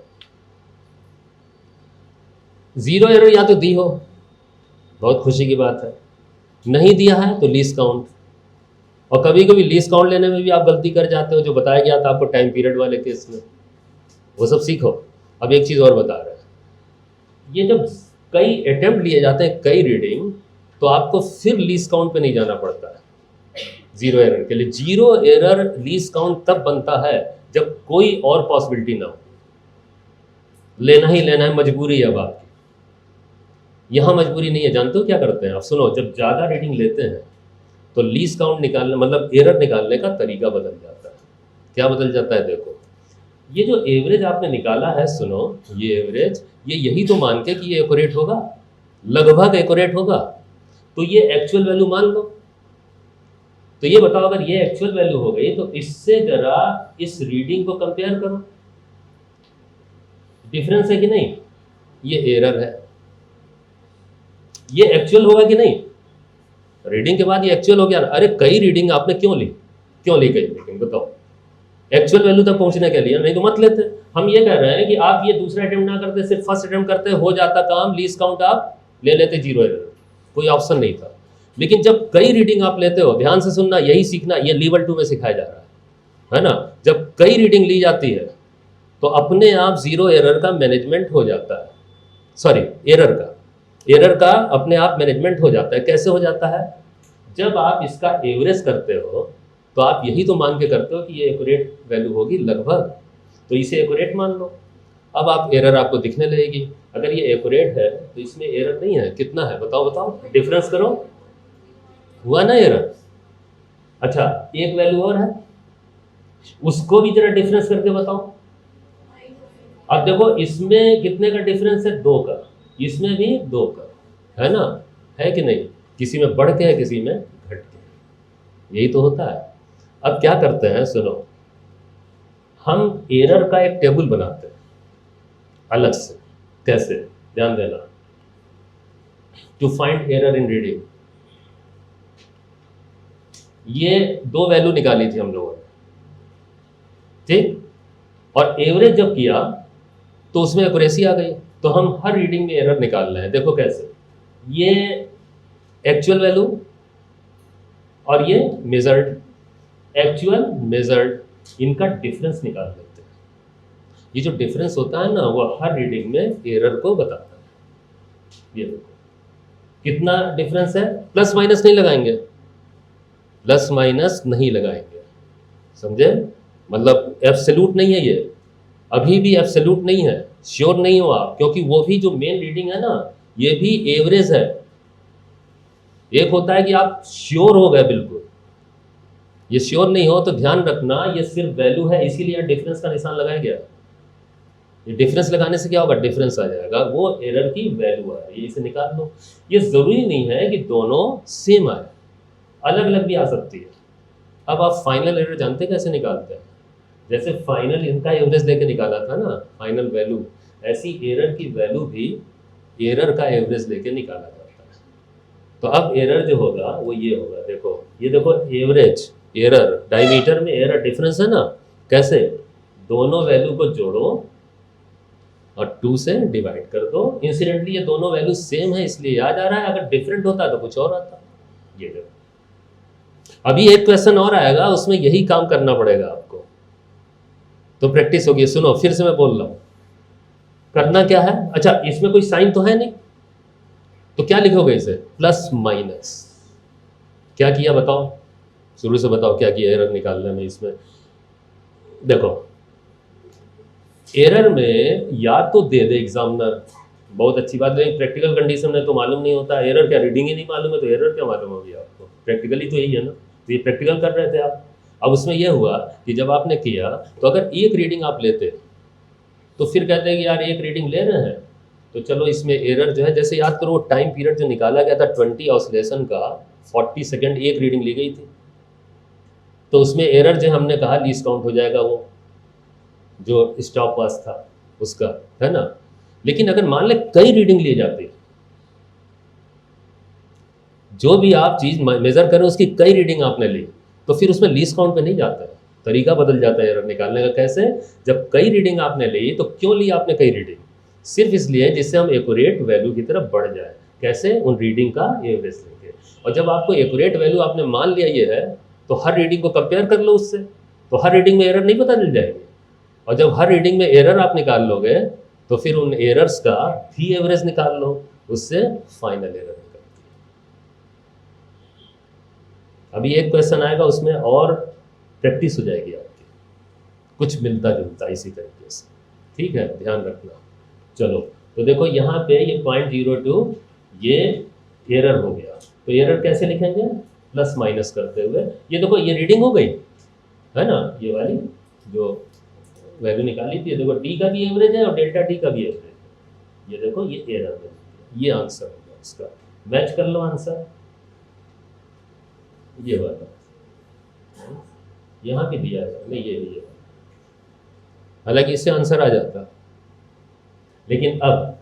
जीरो एरर या तो दी हो, बहुत खुशी की बात है, नहीं दिया है तो लीस्ट काउंट, और कभी कभी लीस्ट काउंट लेने में भी आप गलती कर जाते हो, जो बताया गया था आपको टाइम पीरियड वाले केस में, वो सब सीखो। अब एक चीज़ और बता रहे हैं, ये जब कई अटेम्प्ट लिए जाते हैं, कई रीडिंग, तो आपको फिर लीस्ट काउंट पे नहीं जाना पड़ता है जीरो एरर के लिए, जीरो एरर लीस्ट काउंट तब बनता है जब कोई और पॉसिबिलिटी ना हो, लेना ही लेना है, मजबूरी है अब आपकी, यहाँ मजबूरी नहीं है, जानते हो क्या करते हैं आप, सुनो, जब ज़्यादा रीडिंग लेते हैं तो लीस्ट काउंट निकालने मतलब एरर निकालने का तरीका बदल जाता है, क्या बदल जाता है, देखो ये जो एवरेज आपने निकाला है, सुनो ये एवरेज, ये यही तो मान के कि ये एक्यूरेट होगा, लगभग एक्यूरेट होगा, तो ये एक्चुअल वैल्यू मान लो, तो ये बताओ अगर ये एक्चुअल वैल्यू हो गई तो इससे जरा इस रीडिंग को कंपेयर करो, डिफरेंस है कि नहीं, ये एरर है, ये एक्चुअल होगा कि नहीं, रीडिंग के बाद ये एक्चुअल हो गया, अरे कई रीडिंग आपने क्यों ली कई रीडिंग बताओ, एक्चुअल वैल्यू तक पहुंचने के लिए, नहीं तो मत लेते। हम ये कह रहे हैं कि आप ये दूसरा अटेम्प्ट ना करते, सिर्फ फर्स्ट अटेम्प्ट करते, हो जाता काम, लीस्ट काउंट आप ले लेते जीरो एरर, कोई ऑप्शन नहीं था, लेकिन जब कई रीडिंग आप लेते हो, ध्यान से सुनना, यही सीखना, ये लेवल 2 में सिखाया जा रहा है ना, जब कई रीडिंग ली जाती है तो अपने आप जीरो एरर का मैनेजमेंट हो जाता है, सॉरी एरर का अपने आप मैनेजमेंट हो जाता है, कैसे हो जाता है, जब आप इसका एवरेज करते हो तो आप यही तो मान के करते हो कि ये एक्यूरेट वैल्यू होगी लगभग, तो इसे एक्यूरेट मान लो, अब आप एरर आपको दिखने लगेगी, अगर ये एक्यूरेट है तो इसमें एरर नहीं है, कितना है बताओ, डिफरेंस करो, हुआ ना एरर, अच्छा एक वैल्यू और है, उसको भी जरा डिफरेंस करके बताओ, अब देखो इसमें कितने का डिफरेंस है, 2 का, इसमें भी 2 का, है ना, है कि नहीं, किसी में बढ़ के है किसी में घट के, यही तो होता है। अब क्या करते हैं, सुनो, हम एरर का एक टेबल बनाते हैं अलग से, कैसे, ध्यान देना, to find error in reading, ये दो वैल्यू निकाली थी हम लोगों ने, ठीक। और एवरेज जब किया तो उसमें एक्यूरेसी आ गई, तो हम हर रीडिंग में एरर निकाल रहे हैं। देखो कैसे, ये एक्चुअल वैल्यू और ये मेजर्ड, एक्चुअल मेजर्ड, इनका डिफरेंस निकाल लेते हैं। ये जो डिफरेंस होता है ना, वो हर रीडिंग में एरर को बताता है। ये देखो कितना डिफरेंस है, प्लस माइनस नहीं लगाएंगे, प्लस माइनस नहीं लगाएंगे, समझे? मतलब एब्सोल्यूट नहीं है ये, अभी भी एब्सोल्यूट नहीं है, श्योर नहीं हो आप, क्योंकि वो भी जो मेन रीडिंग है ना, ये भी एवरेज है। एक होता है कि आप श्योर हो गए बिल्कुल, ये श्योर नहीं हो तो ध्यान रखना ये सिर्फ वैल्यू है, इसीलिए डिफरेंस का निशान लगाया गया। ये डिफरेंस लगाने से क्या होगा, डिफरेंस आ जाएगा, वो एरर की वैल्यू आ रही है, इसे निकाल लो। ये जरूरी नहीं है कि दोनों सेम आए, अलग अलग भी आ सकती है। अब आप फाइनल एरर जानते हैं कैसे निकालते हैं? जैसे फाइनल इनका एवरेज लेके निकाला था ना, फाइनल वैल्यू, ऐसी एरर की वैल्यू भी एरर का एवरेज लेके निकाला जाता है। तो अब एरर जो होगा वो ये होगा, देखो ये देखो, एवरेज एरर, डायमीटर में एरर डिफरेंस है ना, कैसे, दोनों वैल्यू को जोड़ो और 2 से डिवाइड कर दो। इंसिडेंटली ये दोनों वैल्यू सेम है इसलिए याद आ रहा है, अगर डिफरेंट होता तो कुछ और आता। ये देखो, अभी एक क्वेश्चन और आएगा, उसमें यही काम करना पड़ेगा आपको, तो प्रैक्टिस होगी। सुनो फिर से मैं बोल रहा हूं, करना क्या है, अच्छा इसमें कोई साइन तो है नहीं, तो क्या लिखोगे इसे, प्लस माइनस। क्या किया बताओ, शुरू से बताओ क्या किया एरर निकालने में। इसमें देखो, एरर में या तो दे दे एग्जामिनर, बहुत अच्छी बात, लेकिन प्रैक्टिकल कंडीशन में तो मालूम नहीं होता एरर क्या, रीडिंग ही नहीं मालूम है तो एरर क्या मालूम होगी आपको, प्रैक्टिकली तो यही है ना। तो ये प्रैक्टिकल कर रहे थे आप। अब उसमें यह हुआ कि जब आपने किया तो अगर एक रीडिंग आप लेते तो फिर कहते हैं कि यार एक रीडिंग ले रहे हैं तो चलो इसमें एरर जो है, जैसे याद करो टाइम पीरियड जो निकाला गया था 20 ऑसिलेशन का, 40 सेकेंड एक रीडिंग ली गई थी, तो उसमें एरर जो हमने कहा लीस्ट काउंट हो जाएगा, वो जो स्टॉप पास था उसका, है ना। लेकिन अगर मान ले कई रीडिंग लिए जाते, जो भी आप चीज मेजर करें उसकी कई रीडिंग आपने ली, तो फिर उसमें लीस्ट काउंट पे नहीं जाता है, तरीका बदल जाता है एरर निकालने का। कैसे, जब कई रीडिंग आपने ली तो क्यों ली आपने कई रीडिंग, सिर्फ इसलिए जिससे हम एक्यूरेट वैल्यू की तरफ बढ़ जाए। कैसे, उन रीडिंग का एवरेज लेंगे, और जब आपको एक्यूरेट वैल्यू आपने मान लिया ये है, तो हर रीडिंग को कंपेयर कर लो उससे, तो हर रीडिंग में एरर नहीं पता चल जाएगी। और जब हर रीडिंग में एरर आप निकाल लोगे तो फिर उन एरर्स का भी एवरेज निकाल लो, उससे फाइनल एरर निकलती है। अभी एक क्वेश्चन आएगा उसमें और प्रैक्टिस हो जाएगी आपकी, कुछ मिलता जुलता इसी तरीके से, ठीक है, ध्यान रखना। चलो तो देखो यहाँ पे ये 0.02 ये एरर हो गया, तो एरर कैसे लिखेंगे, प्लस माइनस करते हुए। ये देखो ये रीडिंग हो गई है ना, ये वाली जो वैल्यू निकाली थी, देखो डी का भी एवरेज है और डेल्टा डी का भी एवरेज है। ये देखो ये एरर है, ये आंसर होगा इसका, मैच कर लो आंसर, ये वाला यहाँ पे दिया है नहीं, ये नहीं है, हालांकि इससे आंसर आ जाता। लेकिन अब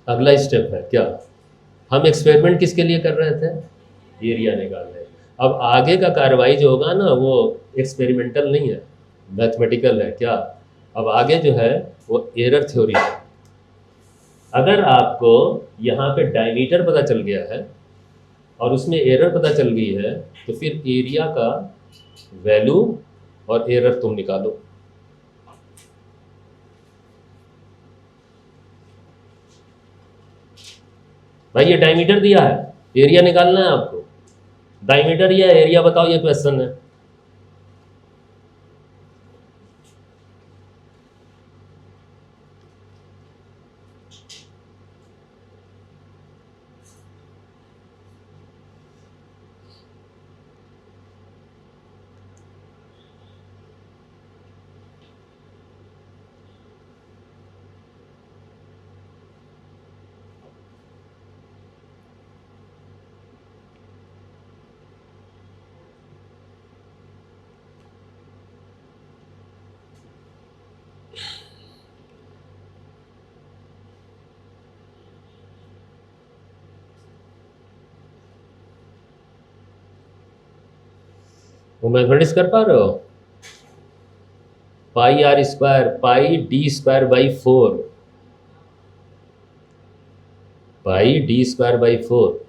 अगला स्टेप है क्या, हम एक्सपेरिमेंट किसके लिए कर रहे थे, एरिया निकालने। अब आगे का कार्रवाई जो होगा ना वो एक्सपेरिमेंटल नहीं है, मैथमेटिकल है। क्या, अब आगे जो है वो एरर थ्योरी है। अगर आपको यहाँ पे डायमीटर पता चल गया है और उसमें एरर पता चल गई है, तो फिर एरिया का वैल्यू और एरर तुम निकालो। भाई ये डायमीटर दिया है, एरिया निकालना है आपको, डायमीटर या एरिया बताओ, ये क्वेश्चन है। वो मैथमेटिक्स कर पा रहे हो? Pi r square pi d square by 4, pi d square by 4।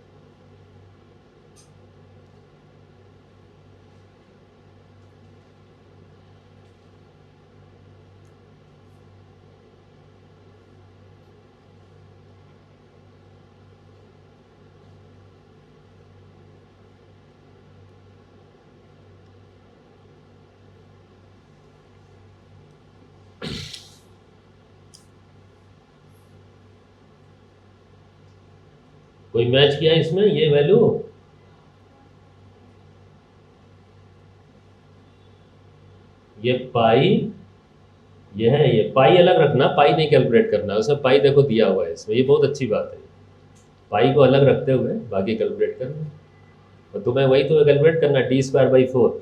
कोई मैच किया इसमें ये वैल्यू? ये पाई, ये है, ये पाई अलग रखना, पाई नहीं कैलकुलेट करना, उसमें पाई देखो दिया हुआ है इसमें, ये बहुत अच्छी बात है। पाई को अलग रखते हुए बाकी कैलकुलेट करना, और तुम्हें वही तो कैलकुलेट करना, डी स्क्वायर बाई 4।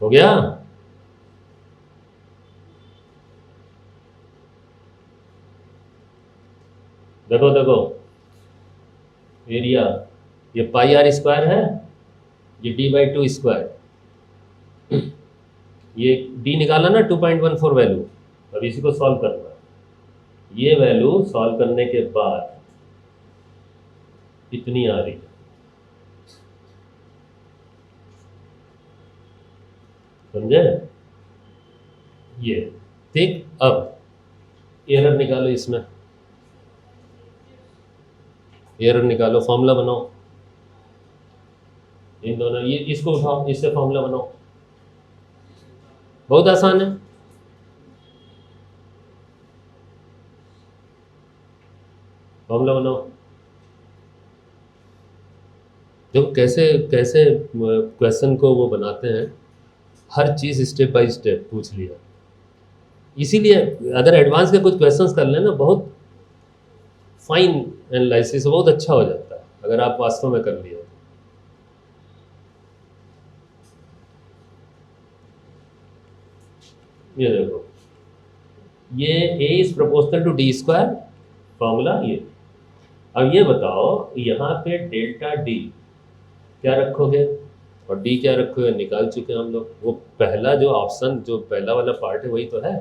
हो गया? देखो देखो एरिया, ये पाई आर स्क्वायर है, ये डी बाई 2 स्क्वायर, ये डी निकाला ना 2.14 वैल्यू। अब इसी को सॉल्व करना है। ये वैल्यू सॉल्व करने के बाद कितनी आ रही है, समझे? ये ठीक। अब एरर निकालो, इसमें एरर निकालो, फॉर्मूला बनाओ, इन दोनों, ये इसको उठाओ, इससे फॉर्मूला बनाओ, बहुत आसान है। फॉर्मूला बनाओ, देखो कैसे कैसे क्वेश्चन को वो बनाते हैं, हर चीज़ स्टेप बाय स्टेप पूछ लिया। इसीलिए अगर एडवांस के कुछ क्वेश्चंस कर लेना, बहुत फाइन एनालिसिस बहुत अच्छा हो जाता है अगर आप वास्तव में कर लिया। ये देखो, ये a is proportional to d square, formula ये। अब ये बताओ यहाँ पे डेल्टा डी क्या रखोगे और डी क्या रखोगे, निकाल चुके हैं हम लोग। वो पहला जो ऑप्शन, जो पहला वाला पार्ट है वही तो है,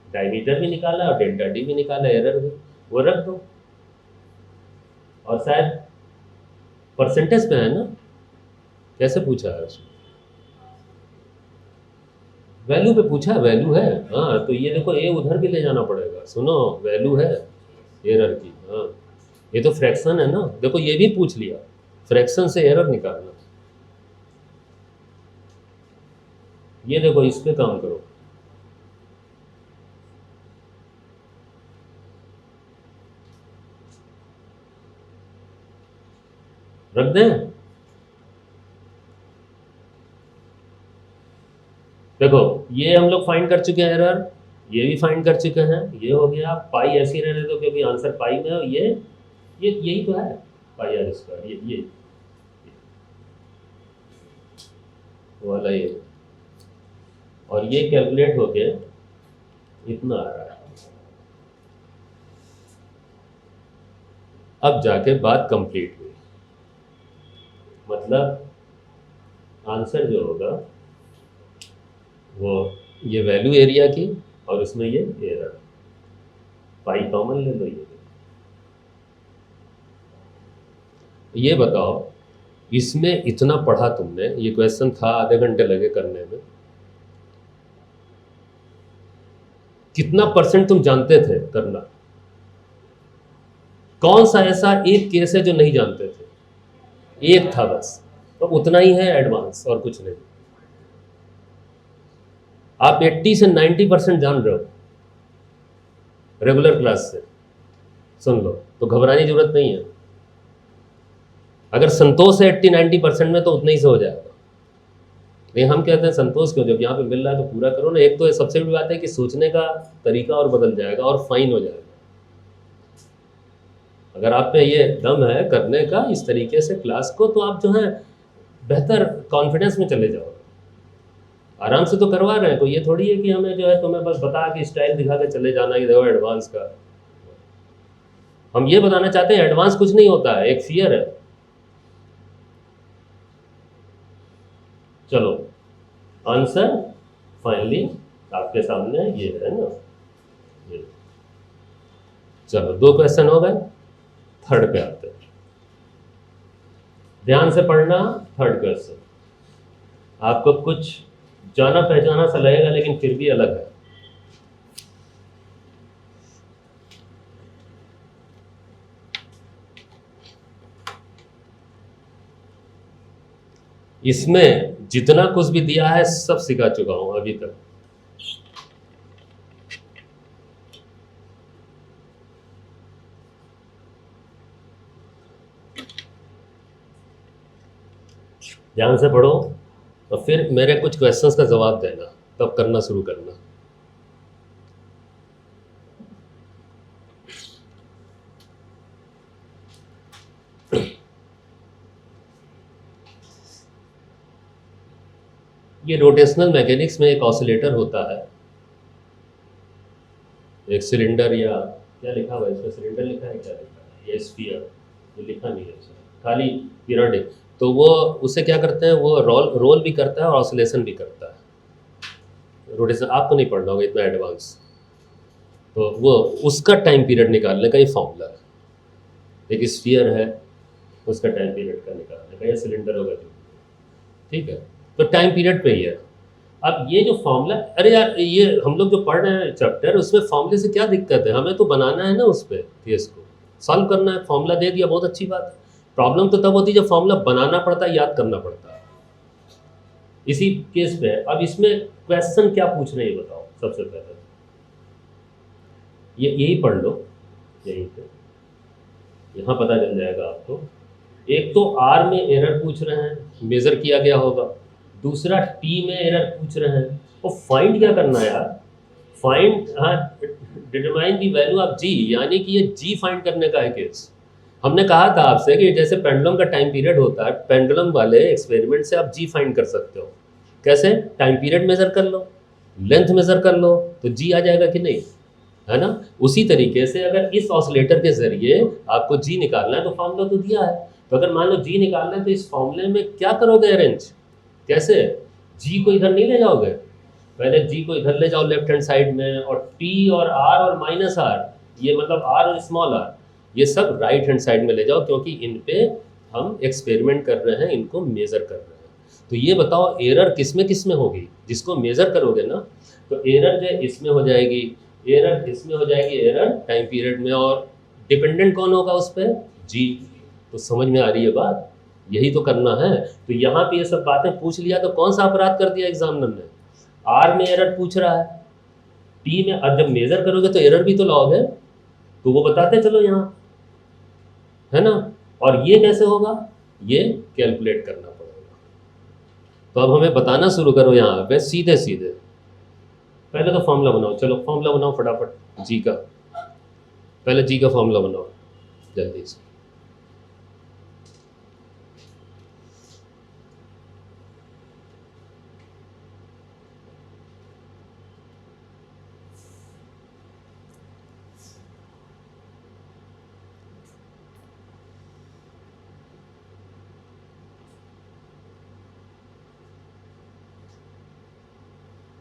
डायमीटर भी निकाला और डेल्टा डी भी निकाला, एरर भी, वो रख दो। और शायद परसेंटेज पे है ना, कैसे पूछा है उसमें, वैल्यू पे पूछा, वैल्यू है। हाँ तो ये देखो, ए उधर भी ले जाना पड़ेगा, सुनो वैल्यू है एरर की। हाँ ये तो फ्रैक्शन है ना, देखो ये भी पूछ लिया, फ्रैक्शन से एरर निकालना। ये देखो इस पे काम करो, रख दें। देखो ये हम लोग फाइंड कर चुके हैं एरर, ये भी फाइंड कर चुके हैं, ये हो गया। पाई ऐसी रहने दो क्योंकि आंसर पाई में है, ये यही तो है पाई आर स्क्वायर, ये वाला ये, और ये कैलकुलेट होके इतना आ रहा है। अब जाके बात कंप्लीट हुई, मतलब आंसर जो होगा वो ये वैल्यू एरिया की और उसमें ये एरर, पाई कॉमन ले लो। ये बताओ इसमें इतना पढ़ा तुमने, ये क्वेश्चन था आधे घंटे लगे करने में, कितना परसेंट तुम जानते थे करना? कौन सा ऐसा एक केस है जो नहीं जानते थे? एक था बस, तो उतना ही है एडवांस और कुछ नहीं। आप 80 से 90% जान रहे हो रेगुलर क्लास से, सुन लो, तो घबराने की जरूरत नहीं है। अगर संतोष है 80-90% में तो उतना ही से हो जाएगा। लेकिन हम कहते हैं संतोष क्यों, जब यहाँ पे मिल रहा है तो पूरा करो ना। एक तो सबसे बड़ी बात है कि सोचने का तरीका और बदल जाएगा और फाइन हो जाएगा। अगर आप पे ये दम है करने का इस तरीके से क्लास को, तो आप जो है बेहतर कॉन्फिडेंस में चले जाओ। आराम से तो करवा रहे हैं, कोई ये थोड़ी है कि हमें जो है तुम्हें बस बता के स्टाइल दिखा के चले जाना कि देखो एडवांस का। हम ये बताना चाहते हैं एडवांस कुछ नहीं होता है, एक फियर है। चलो आंसर फाइनली आपके सामने ये है ना, ये। चलो 2 क्वेश्चन हो गए, थर्ड पे आते हैं। ध्यान से पढ़ना। थर्ड क्वेश्चन आपको कुछ जाना पहचाना सा लगेगा, लेकिन फिर भी अलग है। इसमें जितना कुछ भी दिया है सब सिखा चुका हूं अभी तक। ध्यान से पढ़ो और फिर मेरे कुछ क्वेश्चंस का जवाब देना, तब करना शुरू करना। ये रोटेशनल मैकेनिक्स में एक ऑसिलेटर होता है, एक सिलेंडर, या क्या लिखा हुआ है इसमें, सिलेंडर लिखा है, क्या लिखा है, ये स्फीयर, ये लिखा नहीं है इसमें, खाली पीरियडिक। तो वो उसे क्या करते हैं, वो रोल भी करता है और ऑसिलेशन भी करता है। रोटेशन आपको नहीं पढ़ना होगा इतना एडवांस। तो वो उसका टाइम पीरियड निकालने का ये फॉर्मूला है। एक स्फीयर है, उसका टाइम पीरियड का निकालने का, या सिलेंडर होगा जो, ठीक है। तो टाइम पीरियड पे ही है। अब ये जो फॉर्मूला, अरे यार ये हम लोग जो पढ़ रहे हैं चैप्टर, उसमें फॉर्मूले से क्या दिक्कत है, हमें तो बनाना है ना उस पर केस को सॉल्व करना है। फॉर्मूला दे दिया, बहुत अच्छी बात है। प्रॉब्लम तो तब होती है जब फॉर्मूला बनाना पड़ता है, याद करना पड़ता है। इसी केस पे है। अब इसमें क्वेश्चन क्या पूछ रहे हैं ये बताओ सबसे पहले। ये यही पढ़ लो, यहीं पे यहाँ पता चल जाएगा आपको। एक तो आर में एरर पूछ रहे हैं, मेजर किया गया होगा। दूसरा टी में एरर पूछ रहे हैं, और फाइंड क्या करना है यार, फाइंड, हाँ, डिटरमाइन दी वैल्यू ऑफ जी, यानी कि ये जी फाइंड करने का है केस। हमने कहा था आपसे कि जैसे पेंडुलम का टाइम पीरियड होता है, पेंडुलम वाले एक्सपेरिमेंट से आप जी फाइंड कर सकते हो। कैसे? टाइम पीरियड मेजर कर लो, लेंथ मेजर कर लो, तो जी आ जाएगा कि नहीं, है ना। उसी तरीके से अगर इस ऑसिलेटर के जरिए आपको जी निकालना है, तो फॉर्मूला तो दिया है। तो अगर मान लो जी निकालना है, तो इस फॉर्मूले में क्या करोगे अरेंज, कैसे? जी को इधर नहीं ले जाओगे, पहले जी को इधर ले जाओ लेफ्ट हैंड साइड में, और टी और आर और माइनस आर, ये मतलब आर और स्मॉल आर, ये सब राइट हैंड साइड में ले जाओ, क्योंकि इन पे हम एक्सपेरिमेंट कर रहे हैं, इनको मेजर कर रहे हैं। तो ये बताओ एरर किस में होगी, जिसको मेजर करोगे ना, तो एरर जो है इसमें हो जाएगी, एरर इसमें हो जाएगी, एरर टाइम पीरियड में, और डिपेंडेंट कौन होगा उस पर, जी। तो समझ में आ रही है बात, यही तो करना है। तो यहाँ पे ये सब बातें पूछ लिया, तो कौन सा अपराध कर दिया एग्जामिनर ने, आर में एरर पूछ रहा है, टी में, अब जब मेजर करोगे तो एरर भी तो लाओगे, तो वो बताते चलो यहाँ, है ना। और ये कैसे होगा, ये कैलकुलेट करना पड़ेगा। तो अब हमें बताना शुरू करो यहाँ पे सीधे सीधे। पहले तो फॉर्मूला बनाओ, चलो फॉर्मूला बनाओ फटाफट जी का, पहले जी का फॉर्मूला बनाओ जल्दी से।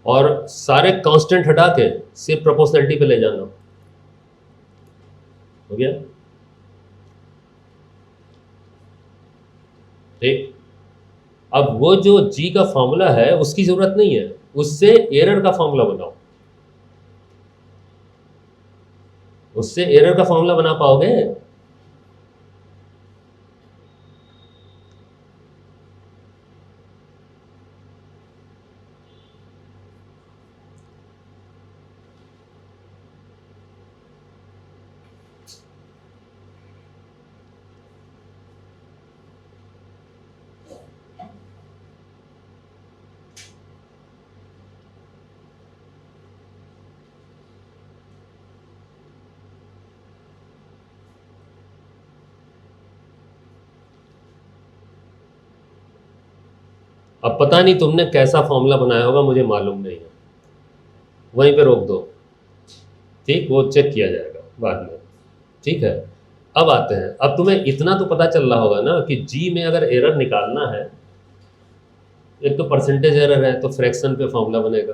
और सारे कांस्टेंट हटा के सिर्फ प्रोपोर्शनलिटी पे ले जाना, हो गया ठीक। अब वो जो जी का फॉर्मूला है उसकी जरूरत नहीं है, उससे एरर का फॉर्मूला बनाओ, उससे एरर का फॉर्मूला बना पाओगे। अब पता नहीं तुमने कैसा फॉर्मूला बनाया होगा, मुझे मालूम नहीं है, वहीं पे रोक दो, ठीक, वो चेक किया जाएगा बाद में, ठीक है। अब आते हैं, अब तुम्हें इतना तो पता चल रहा होगा ना कि जी में अगर एरर निकालना है, एक तो परसेंटेज एरर है तो फ्रैक्शन पे फॉर्मूला बनेगा,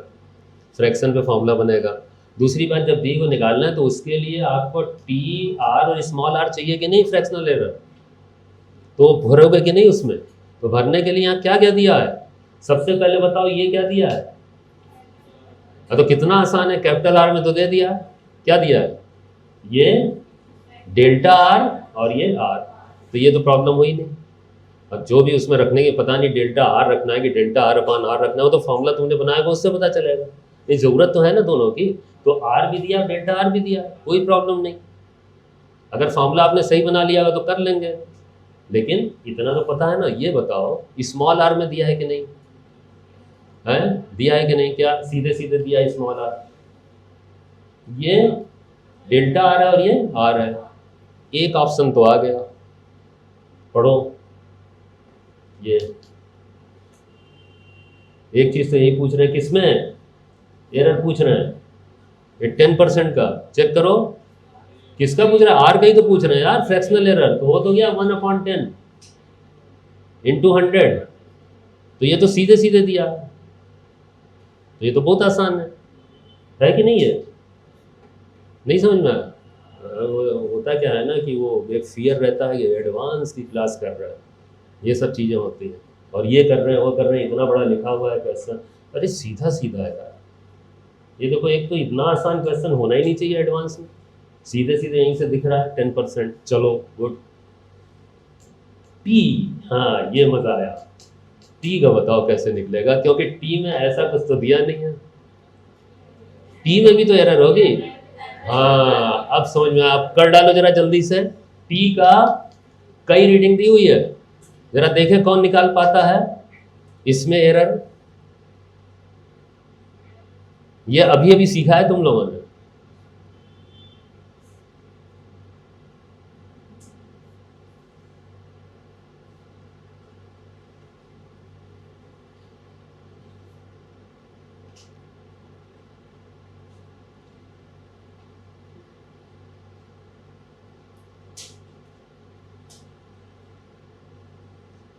फ्रैक्शन पे फॉर्मूला बनेगा। दूसरी बात, जब डी को निकालना है तो उसके लिए आपको टी आर और स्मॉल आर चाहिए कि नहीं, फ्रैक्शनल एरर, तो भरोगे कि नहीं उसमें, तो भरने के लिए यहाँ क्या क्या दिया है, सबसे पहले बताओ ये क्या दिया है। तो कितना आसान है, कैपिटल आर में तो दे दिया, क्या दिया है, ये डेल्टा आर और ये आर, तो ये तो प्रॉब्लम हुई नहीं। अब जो भी उसमें रखने की, पता नहीं डेल्टा आर रखना है कि डेल्टा आर अपान आर रखना है, तो फॉर्मूला तुमने बनाया उससे पता चलेगा, नहीं ज़रूरत तो है ना दोनों की, तो आर भी दिया डेल्टा आर भी दिया, कोई प्रॉब्लम नहीं। अगर फॉर्मूला आपने सही बना लिया होगा तो कर लेंगे, लेकिन इतना तो पता है ना। ये बताओ स्मॉल आर में दिया है कि नहीं है, दिया है कि नहीं, क्या सीधे सीधे दिया है स्मॉल आर, ये डेल्टा आर है और ये आर है, एक ऑप्शन तो आ गया, पढ़ो ये एक चीज तो यही पूछ रहे हैं, किसमें एरर पूछ रहे हैं, ये 10% का चेक करो, किसका पूछ रहा है, आर का ही तो पूछ रहे हैं यार, फ्रैक्शनल एरर तो हो तो गया 1/10 इंटू 100, तो ये तो सीधे सीधे दिया, तो ये तो बहुत आसान है कि नहीं है, नहीं समझ में आया। होता क्या है ना कि वो एक फियर रहता है कि एडवांस की क्लास कर रहा है, ये सब चीज़ें होती हैं, और ये कर रहे हैं वो कर रहे हैं, इतना बड़ा लिखा हुआ है क्वेश्चन, अरे सीधा सीधा है यार, ये देखो एक तो इतना आसान क्वेश्चन होना ही नहीं चाहिए एडवांस में, सीधे सीधे यहीं से दिख रहा है 10%, चलो गुड। टी, हाँ ये मज़ा आया, टी का बताओ कैसे निकलेगा, क्योंकि टी में ऐसा कुछ तो दिया नहीं है, टी में भी तो एरर होगी। हाँ अब समझ में, आप कर डालो जरा जल्दी से, टी का कई रीडिंग दी हुई है, जरा देखें कौन निकाल पाता है इसमें एरर, ये अभी अभी सीखा है तुम लोगों ने,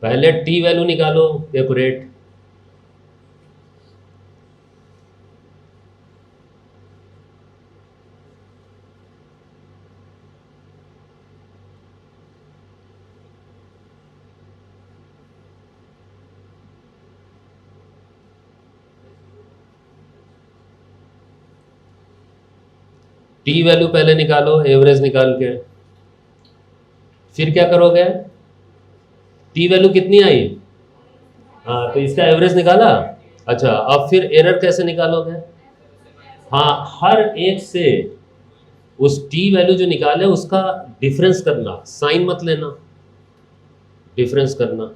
पहले टी वैल्यू निकालो एक्यूरेट, टी वैल्यू पहले निकालो एवरेज निकाल के, फिर क्या करोगे, टी वैल्यू कितनी आई, हाँ तो इसका एवरेज निकाला, अच्छा अब फिर एरर कैसे निकालोगे, हाँ हर एक से उस टी वैल्यू जो निकाले उसका डिफरेंस करना, साइन मत लेना, डिफरेंस करना,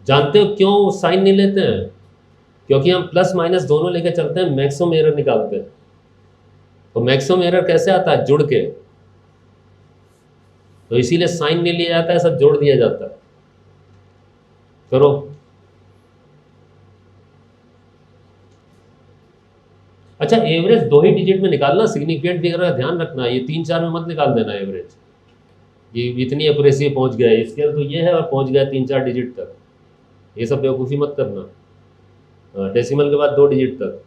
जानते हो क्यों साइन नहीं लेते हैं, क्योंकि हम प्लस माइनस दोनों लेके चलते हैं, मैक्सिमम एरर निकालते हैं, तो मैक्सिमम एरर कैसे आता है, जुड़ के, तो इसीलिए साइन नहीं लिया जाता है, सब जोड़ दिया जाता है, करो। अच्छा एवरेज 2 ही डिजिट में निकालना, सिग्निफिकेंट फिगर का ध्यान रखना, ये 3-4 में मत निकाल देना एवरेज, ये इतनी एक्यूरेसी पहुंच गया है, स्केल तो ये है और पहुंच गया 3-4 डिजिट तक, ये सब बेवकूफ़ी मत करना, डेसिमल के बाद 2 डिजिट तक।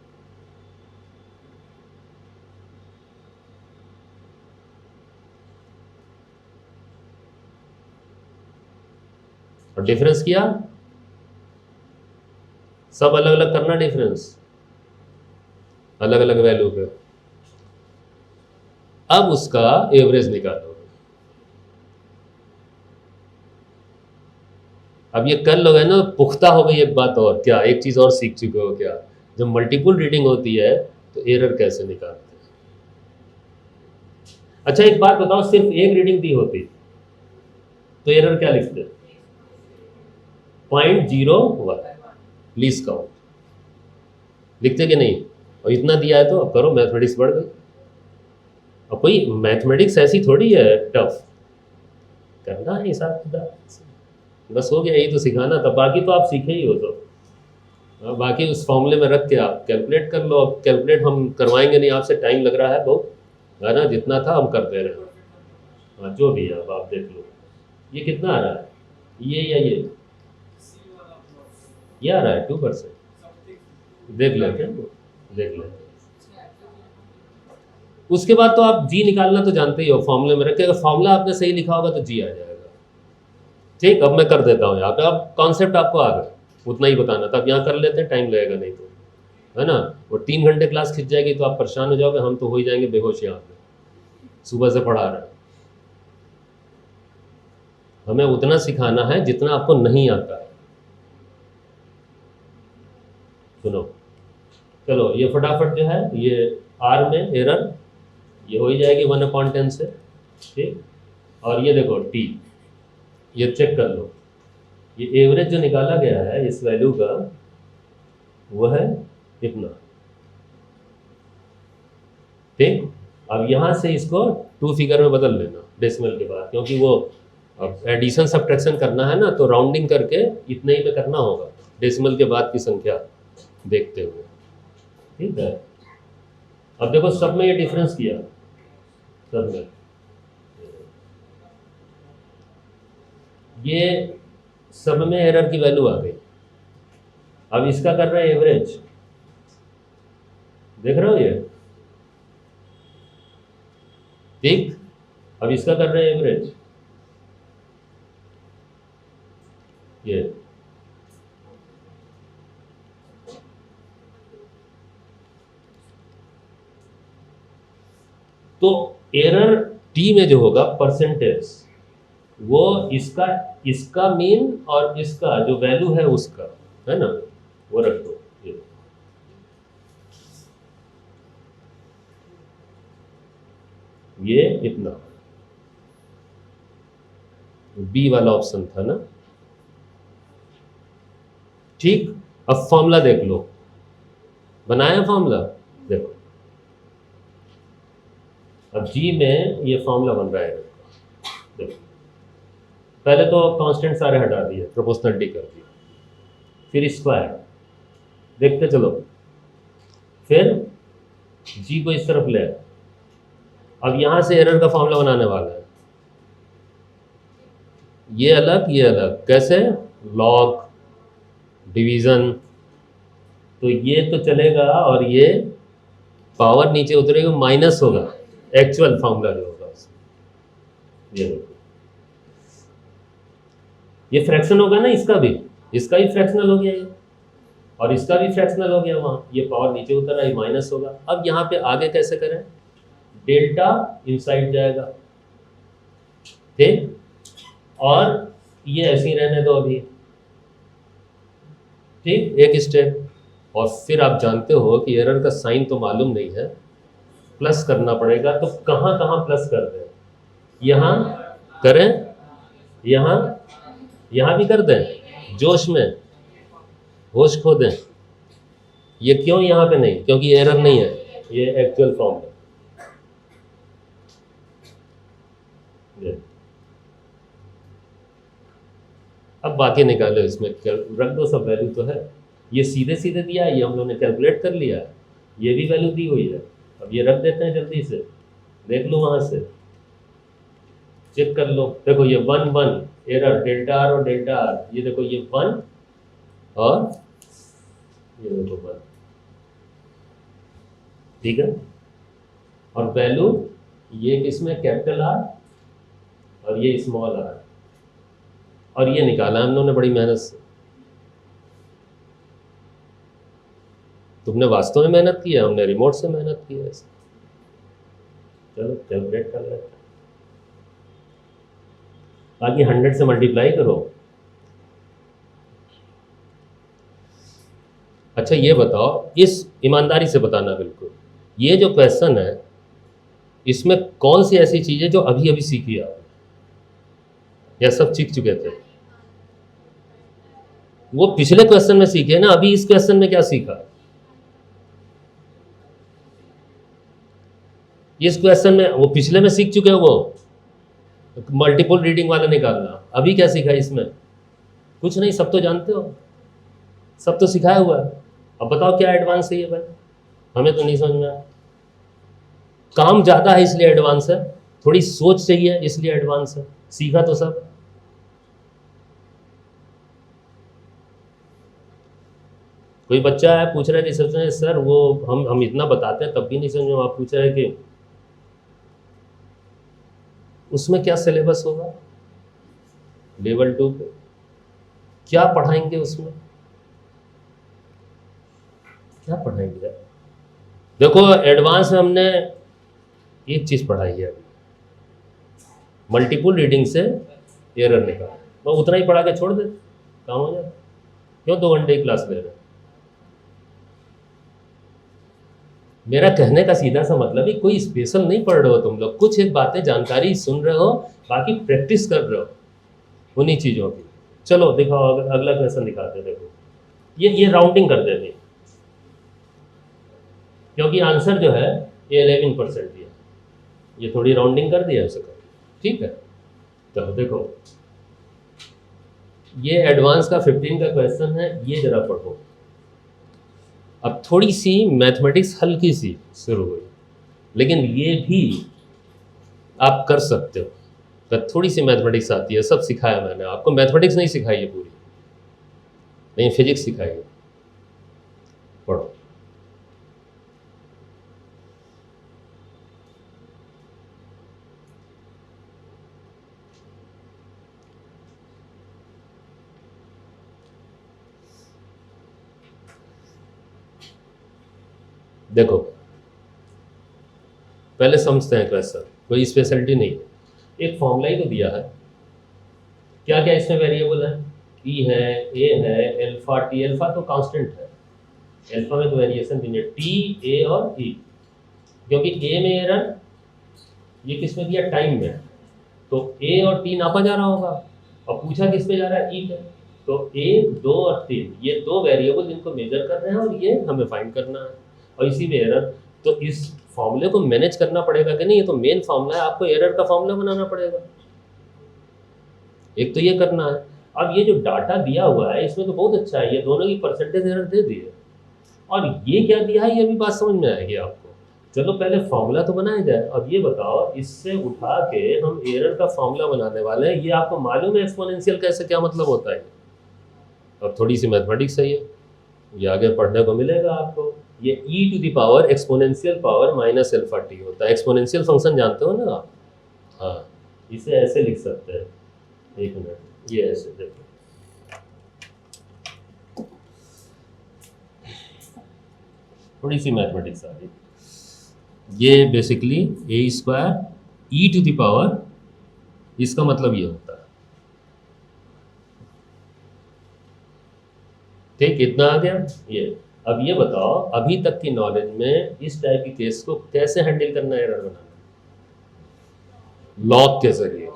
और डिफरेंस किया, सब अलग अलग करना, डिफरेंस अलग अलग वैल्यू पे, अब उसका एवरेज निकालो, अब ये कर लोगे ना पुख्ता हो गई। एक बात और, क्या एक चीज़ और सीख चुके हो क्या, जब मल्टीपल रीडिंग होती है तो एरर कैसे निकालते हैं। अच्छा एक बात बताओ, सिर्फ एक रीडिंग दी होती तो एरर क्या लिखते, 0.01 लीस्ट काउंट लिखते कि नहीं, और इतना दिया है तो अब करो, मैथमेटिक्स बढ़ गई। अब कोई मैथमेटिक्स ऐसी थोड़ी है टफ, करना है हिसाब किताब। बस हो गया, यही तो सिखाना था, बाकी तो आप सीखे ही हो। तो बाकी उस फॉर्मूले में रख के आप कैलकुलेट कर लो। अब कैलकुलेट हम करवाएंगे नहीं आपसे, टाइम लग रहा है बहुत, है ना, जितना था हम कर दे रहे हैं। हाँ जो भी है अब आप देख लो, ये कितना आ रहा है, ये या ये आ रहा है 2%। देख लेते हैं, देख लेते हैं। उसके बाद तो आप जी निकालना तो जानते ही हो, फॉर्मूले में रख के अगर फॉर्मूला आपने सही लिखा होगा तो जी आ जाएगा। ठीक, अब मैं कर देता हूँ यहाँ पे, अब कॉन्सेप्ट आपको आ गया, उतना ही बताना था। अब यहाँ कर लेते हैं, टाइम लगेगा नहीं तो, है ना। वो 3 घंटे क्लास खिंच जाएगी तो आप परेशान हो जाओगे, हम तो हो ही जाएंगे बेहोश यहाँ पे, सुबह से पढ़ा रहे हैं। हमें उतना सिखाना है जितना आपको नहीं आता है। सुनो, चलो ये फटाफट जो है, ये आर में एरर ये हो ही जाएगी 1/10 से, ठीक। और ये देखो टी, ये चेक कर लो, ये एवरेज जो निकाला गया है इस वैल्यू का वो है इतना, ठीक। अब यहाँ से इसको 2 फिगर में बदल लेना डेसिमल के बाद, क्योंकि वो अब एडिशन सब्ट्रैक्शन करना है ना, तो राउंडिंग करके इतने ही पे करना होगा डेसिमल के बाद की संख्या देखते हुए, ठीक है। अब देखो सब में ये डिफरेंस किया, सब में ये सब में एरर की वैल्यू आ गई। अब इसका कर रहे हैं एवरेज, देख रहे हो ये, ठीक। अब इसका कर रहे हैं एवरेज, ये तो एरर टी में जो होगा परसेंटेज, वो इसका मीन और इसका जो वैल्यू है उसका, है ना, वो रख दो। ये इतना, बी वाला ऑप्शन था ना, ठीक। अब फॉर्मूला देख लो, बनाया फॉर्मूला, देखो अब जी में ये फॉर्मूला बन रहा है, देखो पहले तो कांस्टेंट सारे हटा दिए, प्रोपोर्शनलिटी कर दी, फिर स्क्वायर, देखते चलो, फिर जी को इस तरफ ले, अब यहां से एरर का फॉर्मूला बनाने वाला है, ये अलग ये अलग, कैसे, लॉग डिवीजन, तो ये तो चलेगा और ये पावर नीचे उतरेगा, माइनस होगा एक्चुअल फॉर्मूला जो होगा उसमें। ये देखो, ये फ्रैक्शन होगा ना, इसका भी फ्रैक्शनल हो गया ये, और इसका भी फ्रैक्शनल हो गया, वहाँ ये पावर नीचे उतर रहा है, माइनस होगा। अब यहाँ पे आगे कैसे करें, डेल्टा इनसाइड जाएगा, ठीक, और ये ऐसे ही रहने दो अभी, ठीक, एक स्टेप। और फिर आप जानते हो कि एरर का साइन तो मालूम नहीं है, प्लस करना पड़ेगा, तो कहाँ कहाँ प्लस कर दें, यहाँ करें, यहाँ भी कर दें, जोश में होश खो दें। ये क्यों यहाँ पे नहीं, क्योंकि एरर नहीं है, ये एक्चुअल फॉर्म है। अब बाकी निकालो, इसमें रख दो, सब वैल्यू तो है, ये सीधे सीधे दिया है, ये हम लोगों ने कैलकुलेट कर लिया है, ये भी वैल्यू दी हुई है। अब ये रख देते हैं जल्दी से, देख लो वहाँ से चेक कर लो, देखो ये 1 1 एरर डेल्टा आर और डेल्टा आर, ये देखो ये 1 और ये देखो 1, ठीक है। और वैल्यू ये किसमें, कैपिटल आर और ये स्मॉल आर, और ये निकाला हम लोगों ने बड़ी मेहनत से। तुमने वास्तव में मेहनत की है, हमने रिमोट से मेहनत की है। चलो कैलकुलेट कर लेते हैं, बाकी 100 से मल्टीप्लाई करो। अच्छा ये बताओ, इस ईमानदारी से बताना बिल्कुल, ये जो क्वेश्चन है इसमें कौन सी ऐसी चीज़ है जो अभी अभी सीखी आपने, या सब सीख चुके थे? वो पिछले क्वेश्चन में सीखे ना, अभी इस क्वेश्चन में क्या सीखा? इस क्वेश्चन में वो पिछले में सीख चुके हो, वो मल्टीपल रीडिंग वाला निकालना, अभी क्या सीखा इसमें? कुछ नहीं, सब तो जानते हो, सब तो सिखाया हुआ है। अब बताओ क्या एडवांस है ये भाई, हमें तो नहीं समझ में आया। काम ज़्यादा है इसलिए एडवांस है, थोड़ी सोच चाहिए इसलिए एडवांस है, सीखा तो सब। कोई बच्चा है पूछ रहा है रिसेप्शन में, सर वो हम इतना बताते हैं तब भी नहीं समझ में, आप पूछ रहे हैं कि उसमें क्या सिलेबस होगा लेवल 2 पे, क्या पढ़ाएंगे उसमें, क्या पढ़ाएंगे। देखो एडवांस में हमने एक चीज़ पढ़ाई है अभी, मल्टीपल रीडिंग से एरर निकाल, मैं उतना ही पढ़ा के छोड़ दे, काम हो जाए। क्यों 2 घंटे की क्लास ले रहे हैं। मेरा कहने का सीधा सा मतलब है कोई स्पेशल नहीं पढ़ रहे हो तुम लोग, कुछ एक बातें जानकारी सुन रहे हो, बाकी प्रैक्टिस कर रहे हो उन्हीं चीज़ों की। चलो दिखाओ, अगला क्वेश्चन दिखाते हैं। देखो ये राउंडिंग कर देते हैं, क्योंकि आंसर जो है ये 11% दिया, ये थोड़ी राउंडिंग कर दिया उसका, ठीक है। तो देखो ये एडवांस का 15 का क्वेश्चन है, ये जरा पढ़ो। अब थोड़ी सी मैथमेटिक्स हल्की सी शुरू हुई, लेकिन ये भी आप कर सकते हो अगर थोड़ी सी मैथमेटिक्स आती है। सब सिखाया मैंने आपको, मैथमेटिक्स नहीं सिखाई है पूरी, नहीं फिजिक्स सिखाई है। पढ़ो। देखो पहले समझते हैं क्वेश्चन, कोई स्पेशलिटी नहीं है, एक फॉर्मूला ही तो दिया है। क्या क्या इसमें वेरिएबल है, ई है, ए है, एल्फा टी, एल्फा तो कांस्टेंट है, एल्फा में तो वेरिएशन भी नहीं, टी ए और ई, क्योंकि ए में एरर, ये किस में दिया टाइम में, तो ए और टी नापा जा रहा होगा, और पूछा किस पे जा रहा है, ई पे, तो 1, 2 और 3 ये 2 वेरिएबल जिनको मेजर कर रहे हैं और ये हमें फाइंड करना है, और इसी में एरर। तो इस फॉर्मूले को मैनेज करना पड़ेगा कि नहीं, ये तो मेन फॉर्मूला है, आपको एरर का फॉर्मूला बनाना पड़ेगा, एक तो ये करना है। अब ये जो डाटा दिया हुआ है इसमें तो बहुत अच्छा है, ये दोनों की परसेंटेज एरर दे दी है, और ये क्या दिया है ये भी बात समझ में आएगी आपको। चलो पहले फॉर्मूला तो बनाया जाए। अब ये बताओ, इससे उठा के हम एरर का फॉर्मूला बनाने वाले हैं, ये आपको मालूम है एक्सपोनेंशियल कैसे क्या मतलब होता है। अब थोड़ी सी मैथमेटिक्स है ये आगे पढ़ने को मिलेगा आपको। ये e to the power exponential power minus alpha t होता है। एक्सपोनेंशियल फंक्शन जानते हो ना आप, हाँ, इसे ऐसे लिख सकते हैं, एक मिनट, ये ऐसे देखो, थोड़ी सी मैथमेटिक्स आ गई। ये basically a square e to the power, इसका मतलब ये होता है, ठीक, इतना आ गया ये। अब ये बताओ अभी तक की नॉलेज में इस टाइप की केस को कैसे हैंडल करना है, एरर बनाना, लॉग के जरिए।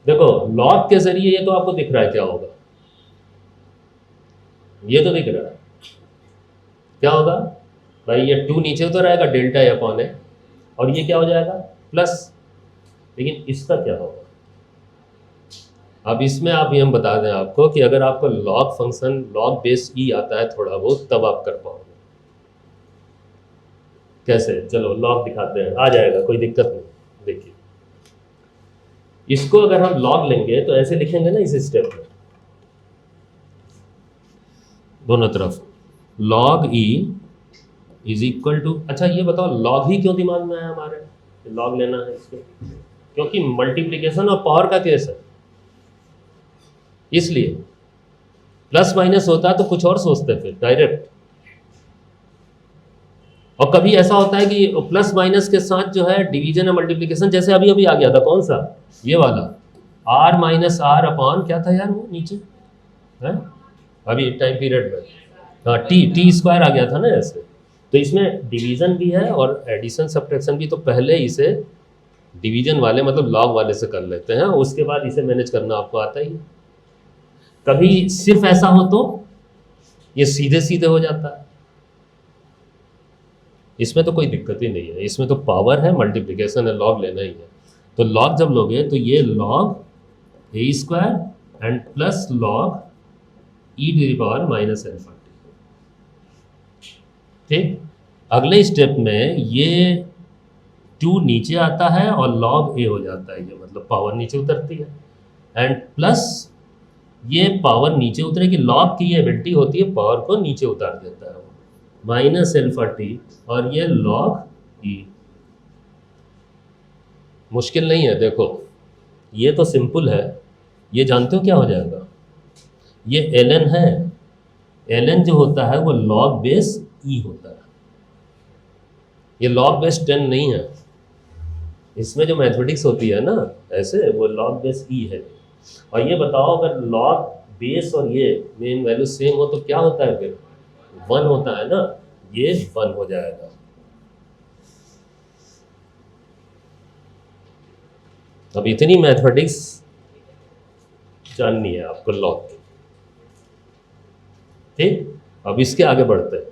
देखो लॉग के जरिए ये तो आपको दिख रहा है क्या होगा, ये तो दिख रहा है क्या होगा भाई, ये 2 नीचे उतर आएगा, डेल्टा या अपॉन है, और ये क्या हो जाएगा प्लस। लेकिन इसका क्या होगा, अब इसमें आप ये हम बता दें आपको कि अगर आपको लॉग फंक्शन लॉग बेस ई आता है थोड़ा बहुत, तब आप कर पाओगे। कैसे, चलो लॉग दिखाते हैं, आ जाएगा, कोई दिक्कत नहीं। देखिए इसको अगर हम लॉग लेंगे तो ऐसे लिखेंगे ना, इस स्टेप में दोनों तरफ log e is equal to, अच्छा ये बताओ लॉग ही क्यों दिमाग में आया हमारे, लॉग लेना है इसको, क्योंकि मल्टीप्लिकेशन और पावर का केस है, इसलिए प्लस माइनस होता तो कुछ और सोचते फिर डायरेक्ट। और कभी ऐसा होता है कि प्लस माइनस के साथ जो है डिवीजन या मल्टीप्लिकेशन, जैसे अभी अभी आ गया था, कौन सा, ये वाला r माइनस आर अपॉन क्या था यार वो नीचे है अभी टाइम पीरियड में, हाँ टी स्क्वायर आ गया था ना ऐसे। तो इसमें डिवीजन भी है और एडिशन सब्ट्रैक्शन भी, तो पहले इसे डिवीजन वाले मतलब लॉग वाले से कर लेते हैं, उसके बाद इसे मैनेज करना आपको आता ही है। कभी सिर्फ ऐसा हो तो ये सीधे सीधे हो जाता है, इसमें तो कोई दिक्कत ही नहीं है, इसमें तो पावर है, मल्टीप्लिकेशन है, लॉग लेना ही है। तो लॉग जब लोगे तो ये log a square and plus log e to the power minus alpha t. ठीक, अगले स्टेप में ये 2 नीचे आता है और लॉग ए हो जाता है, ये मतलब पावर नीचे उतरती है, एंड प्लस ये पावर नीचे उतरेगी, लॉग की ये एबिलिटी होती है पावर को नीचे उतार देता है, माइनस अल्फा टी, और ये लॉग ई। मुश्किल नहीं है, देखो ये तो सिंपल है। ये जानते हो क्या हो जाएगा, ये ln है, ln जो होता है वो लॉग बेस ई होता है, ये लॉग बेस 10 नहीं है। इसमें जो मैथमेटिक्स होती है ना ऐसे, वो लॉग बेस ई है। और ये बताओ अगर लॉग बेस और ये मेन वैल्यू सेम हो तो क्या होता है, फिर 1 होता है ना, ये 1 हो जाएगा। अब इतनी मैथमेटिक्स जाननी है आपको लॉग की। ठीक, अब इसके आगे बढ़ते हैं।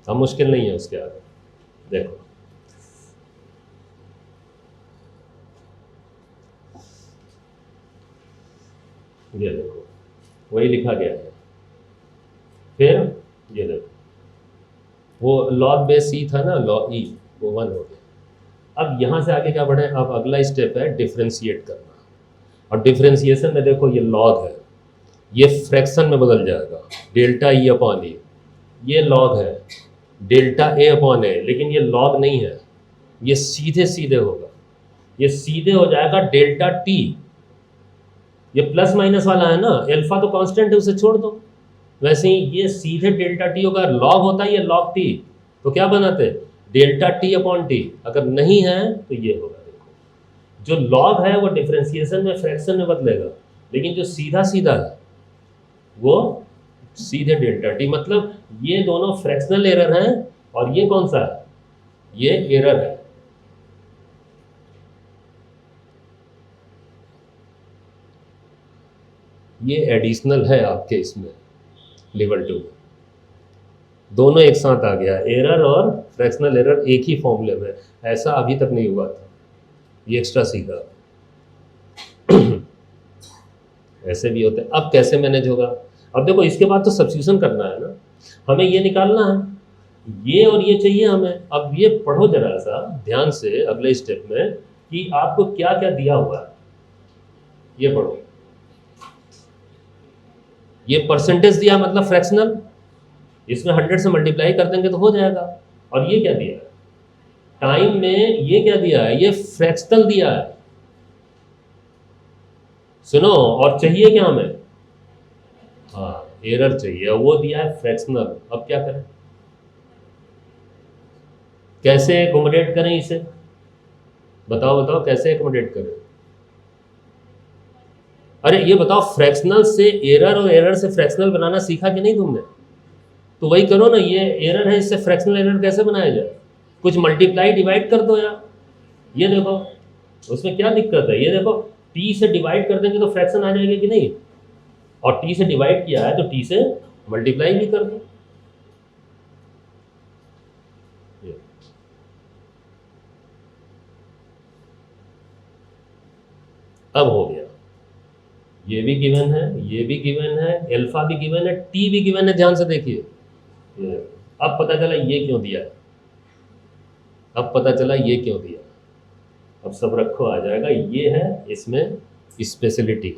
अब मुश्किल नहीं है उसके आगे, देखो ये देखो वही लिखा गया है। फिर ये देखो वो लॉग बेस ई था ना, लॉग ई वो 1 हो गया। अब यहाँ से आगे क्या बढ़े, अब अगला स्टेप है डिफ्रेंशिएट करना। और डिफ्रेंशिएशन में देखो ये लॉग है, ये फ्रैक्शन में बदल जाएगा, डेल्टा ई अपॉन ए। ये लॉग है डेल्टा ए अपॉन ए, लेकिन ये लॉग नहीं है, ये सीधे सीधे होगा, ये सीधे हो जाएगा डेल्टा टी। ये प्लस माइनस वाला है ना, अल्फा तो कांस्टेंट है उसे छोड़ दो, वैसे ही ये सीधे डेल्टा टी होगा। लॉग होता है ये लॉग टी, तो क्या बनाते डेल्टा टी अपॉन टी। अगर नहीं है तो ये होगा, देखो जो लॉग है वो डिफरेंशिएशन में फ्रैक्शन में बदलेगा, लेकिन जो सीधा सीधा है वो सीधे डेल्टा टी। मतलब ये दोनों फ्रैक्शनल एरर हैं और ये कौन सा है, ये एरर है। ये एडिशनल है आपके इसमें लेवल 2 में, दोनों एक साथ आ गया, एरर और फ्रैक्शनल एरर एक ही फॉर्मूले में। ऐसा अभी तक नहीं हुआ था, ये एक्स्ट्रा सीखा। ऐसे भी होते हैं। अब कैसे मैनेज होगा, अब देखो इसके बाद तो सब्स्टिट्यूशन करना है ना, हमें ये निकालना है, ये और ये चाहिए हमें। अब ये पढ़ो जरा सा ध्यान से अगले स्टेप में कि आपको क्या क्या दिया हुआ है, ये पढ़ो। ये परसेंटेज दिया मतलब फ्रैक्शनल, इसमें 100 से मल्टीप्लाई कर देंगे तो हो जाएगा। और ये क्या दिया है टाइम में, ये क्या दिया है, ये फ्रैक्शनल दिया है। सुनो, और चाहिए क्या हमें, हाँ एरर चाहिए, वो दिया है फ्रैक्शनल। अब क्या करें, कैसे एकोमोडेट करें इसे, बताओ बताओ कैसे एकोमोडेट करें। अरे ये बताओ फ्रैक्शनल से एरर और एरर से फ्रैक्शनल बनाना सीखा कि नहीं तुमने, तो वही करो ना। ये एरर है, इससे फ्रैक्शनल एरर कैसे बनाया जाए, कुछ मल्टीप्लाई डिवाइड कर दो यार। ये देखो उसमें क्या दिक्कत है, ये देखो टी से डिवाइड कर देंगे तो फ्रैक्शन आ जाएगा कि नहीं, और टी से डिवाइड किया है तो टी से मल्टीप्लाई भी कर दो। अब हो गया, ये भी गिवन है, ये भी गिवन है, अल्फा भी गिवन है, टी भी गिवन है। ध्यान से देखिए, अब पता चला ये क्यों दिया, अब पता चला ये क्यों दिया। अब सब रखो आ जाएगा, ये है इसमें स्पेशलिटी।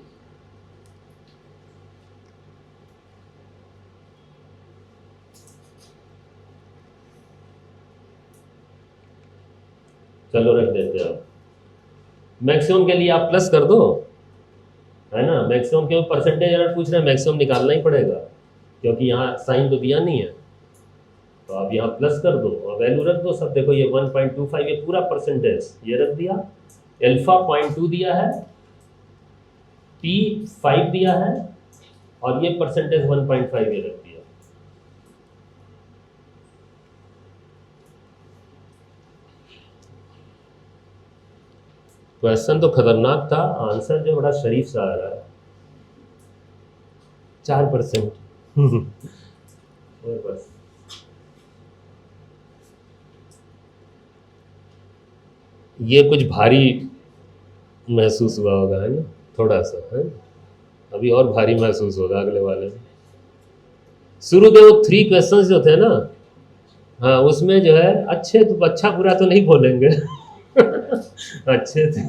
चलो रख देते हैं। अब मैक्सिमम के लिए आप प्लस कर दो, है ना। मैक्सिमम क्यों, परसेंटेज एरर पूछ रहे हैं, मैक्सिमम निकालना ही पड़ेगा क्योंकि यहाँ साइन तो दिया नहीं है, तो आप यहाँ प्लस कर दो और वैल्यू रख दो सब। देखो ये 1.25 ये पूरा परसेंटेज ये रख दिया, अल्फा 0.2 दिया है, टी 5 दिया है, और ये परसेंटेज 1.5 ये रख दिया। क्वेश्चन तो खतरनाक था, आंसर जो बड़ा शरीफ सा आ रहा है, 4%। बस ये कुछ भारी महसूस हुआ होगा, है ना, थोड़ा सा, है ना? अभी और भारी महसूस होगा अगले वाले में। शुरू के वो 3 क्वेश्चंस जो थे ना, हाँ, उसमें जो है अच्छे तो अच्छा बुरा तो नहीं बोलेंगे अच्छे थे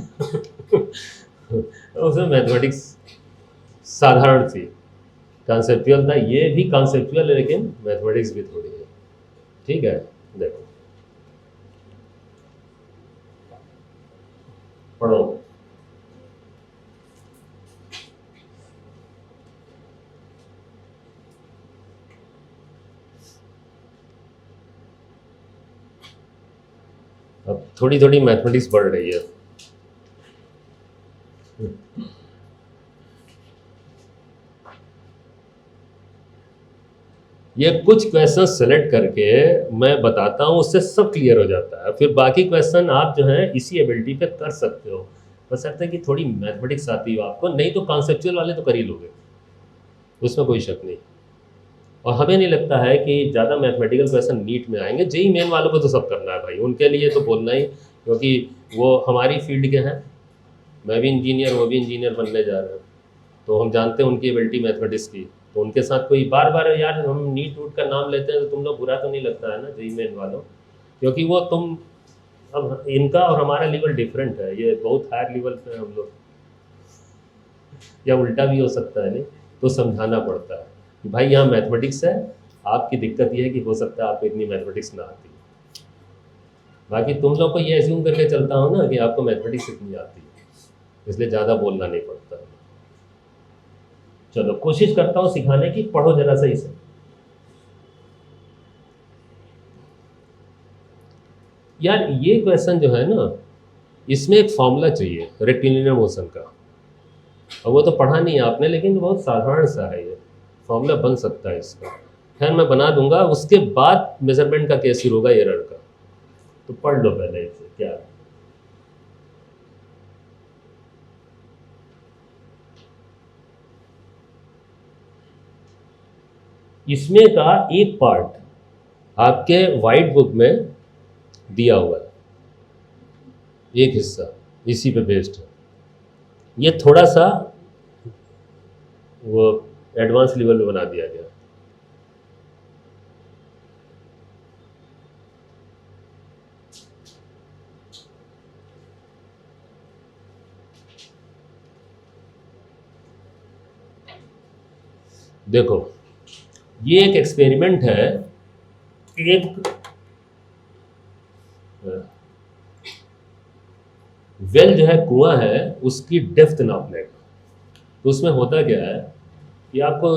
उसमें मैथमेटिक्स साधारण थी, कॉन्सेप्चुअल था, ये भी कॉन्सेप्चुअल है लेकिन मैथमेटिक्स भी थोड़ी है। ठीक है, देखो पढ़ो। अब थोड़ी थोड़ी मैथमेटिक्स बढ़ रही है। ये कुछ क्वेश्चन सेलेक्ट करके मैं बताता हूँ, उससे सब क्लियर हो जाता है। फिर बाकी क्वेश्चन आप जो है इसी एबिलिटी पे कर सकते हो, बशर्ते कि थोड़ी मैथमेटिक्स आती हो आपको, नहीं तो कॉन्सेप्चुअल वाले तो कर ही लोगे, उसमें कोई शक नहीं। और हमें नहीं लगता है कि ज़्यादा मैथमेटिकल क्वेश्चन नीट में आएंगे। जेई मेन वालों को तो सब करना है भाई, उनके लिए तो बोलना ही, क्योंकि वो हमारी फील्ड के हैं, मैं भी इंजीनियर, वो भी इंजीनियर बनने जा रहे हैं, तो हम जानते हैं उनकी एबिलिटी मैथमेटिक्स की। तो उनके साथ कोई बार बार यार हम नीट वूट का नाम लेते हैं तो तुम लोग बुरा तो नहीं लगता है ना जेई मेन वालों, क्योंकि वो तुम, अब इनका और हमारा लेवल डिफरेंट है, ये बहुत हायर लेवल पे हैं हम लोग, या उल्टा भी हो सकता है, नहीं तो समझाना पड़ता है कि भाई यहाँ मैथमेटिक्स है, आपकी दिक्कत ये है कि हो सकता है आपको इतनी मैथमेटिक्स ना आती। बाकी तुम लोग को ये एज्यूम करके चलता हो ना कि आपको मैथमेटिक्स इतनी आती है, इसलिए ज़्यादा बोलना नहीं पड़ता। चलो कोशिश करता हूँ सिखाने की, पढ़ो जरा सही से। यार ये क्वेश्चन जो है ना, इसमें एक फॉर्मूला चाहिए रेक्टिलिनियर मोशन का, और वो तो पढ़ा नहीं है आपने, लेकिन बहुत साधारण सा है, ये फॉर्मूला बन सकता है इसका। खैर मैं बना दूंगा, उसके बाद मेजरमेंट का केस शुरू होगा एरर का, तो पढ़ लो पहले इसे क्या है। इसमें का एक पार्ट आपके वाइट बुक में दिया हुआ है, एक हिस्सा इसी पे बेस्ड है। ये थोड़ा सा वो एडवांस लेवल पे बना दिया गया। देखो ये एक एक्सपेरिमेंट है, एक वेल जो है, कुआं है, उसकी डेप्थ नापने का। तो उसमें होता क्या है कि आपको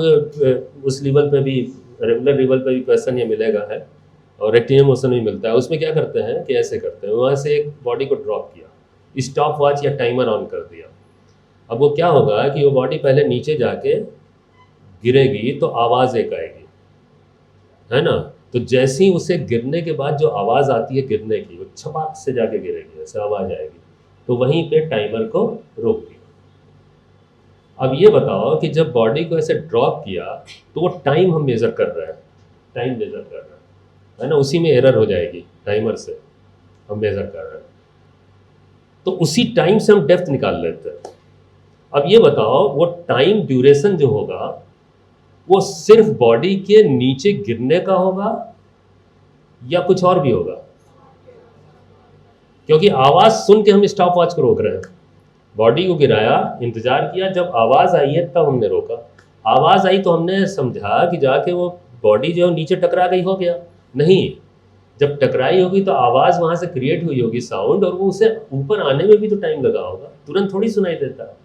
उस लेवल पे भी, रेगुलर लेवल पे भी क्वेश्चन ये मिलेगा है, और रेक्टिलिनियर मोशन भी मिलता है। उसमें क्या करते हैं कि ऐसे करते हैं, वहाँ से एक बॉडी को ड्रॉप किया, स्टॉप वॉच या टाइमर ऑन कर दिया। अब वो क्या होगा कि वो बॉडी पहले नीचे जाके गिरेगी तो आवाज़ एक आएगी, है ना। तो जैसे ही उसे गिरने के बाद जो आवाज़ आती है गिरने की, वो छपाक से जाके गिरेगी, ऐसे आवाज़ आएगी, तो वहीं पे टाइमर को रोक दिया। अब ये बताओ कि जब बॉडी को ऐसे ड्रॉप किया तो वो टाइम हम मेज़र कर रहे हैं, टाइम मेज़र कर रहे हैं, है ना, उसी में एरर हो जाएगी, टाइमर से हम मेज़र कर रहे हैं, तो उसी टाइम से हम डेप्थ निकाल लेते हैं। अब ये बताओ वो टाइम ड्यूरेशन जो होगा वो सिर्फ बॉडी के नीचे गिरने का होगा या कुछ और भी होगा, क्योंकि आवाज़ सुन के हम स्टॉप वॉच को रोक रहे हैं। बॉडी को गिराया, इंतजार किया, जब आवाज़ आई है तब हमने रोका। आवाज़ आई तो हमने समझा कि जाके वो बॉडी जो नीचे टकरा गई, हो गया। नहीं, जब टकराई होगी तो आवाज़ वहाँ से क्रिएट हुई होगी, साउंड, और वो उसे ऊपर आने में भी तो टाइम लगा होगा, तुरंत थोड़ी सुनाई देता है।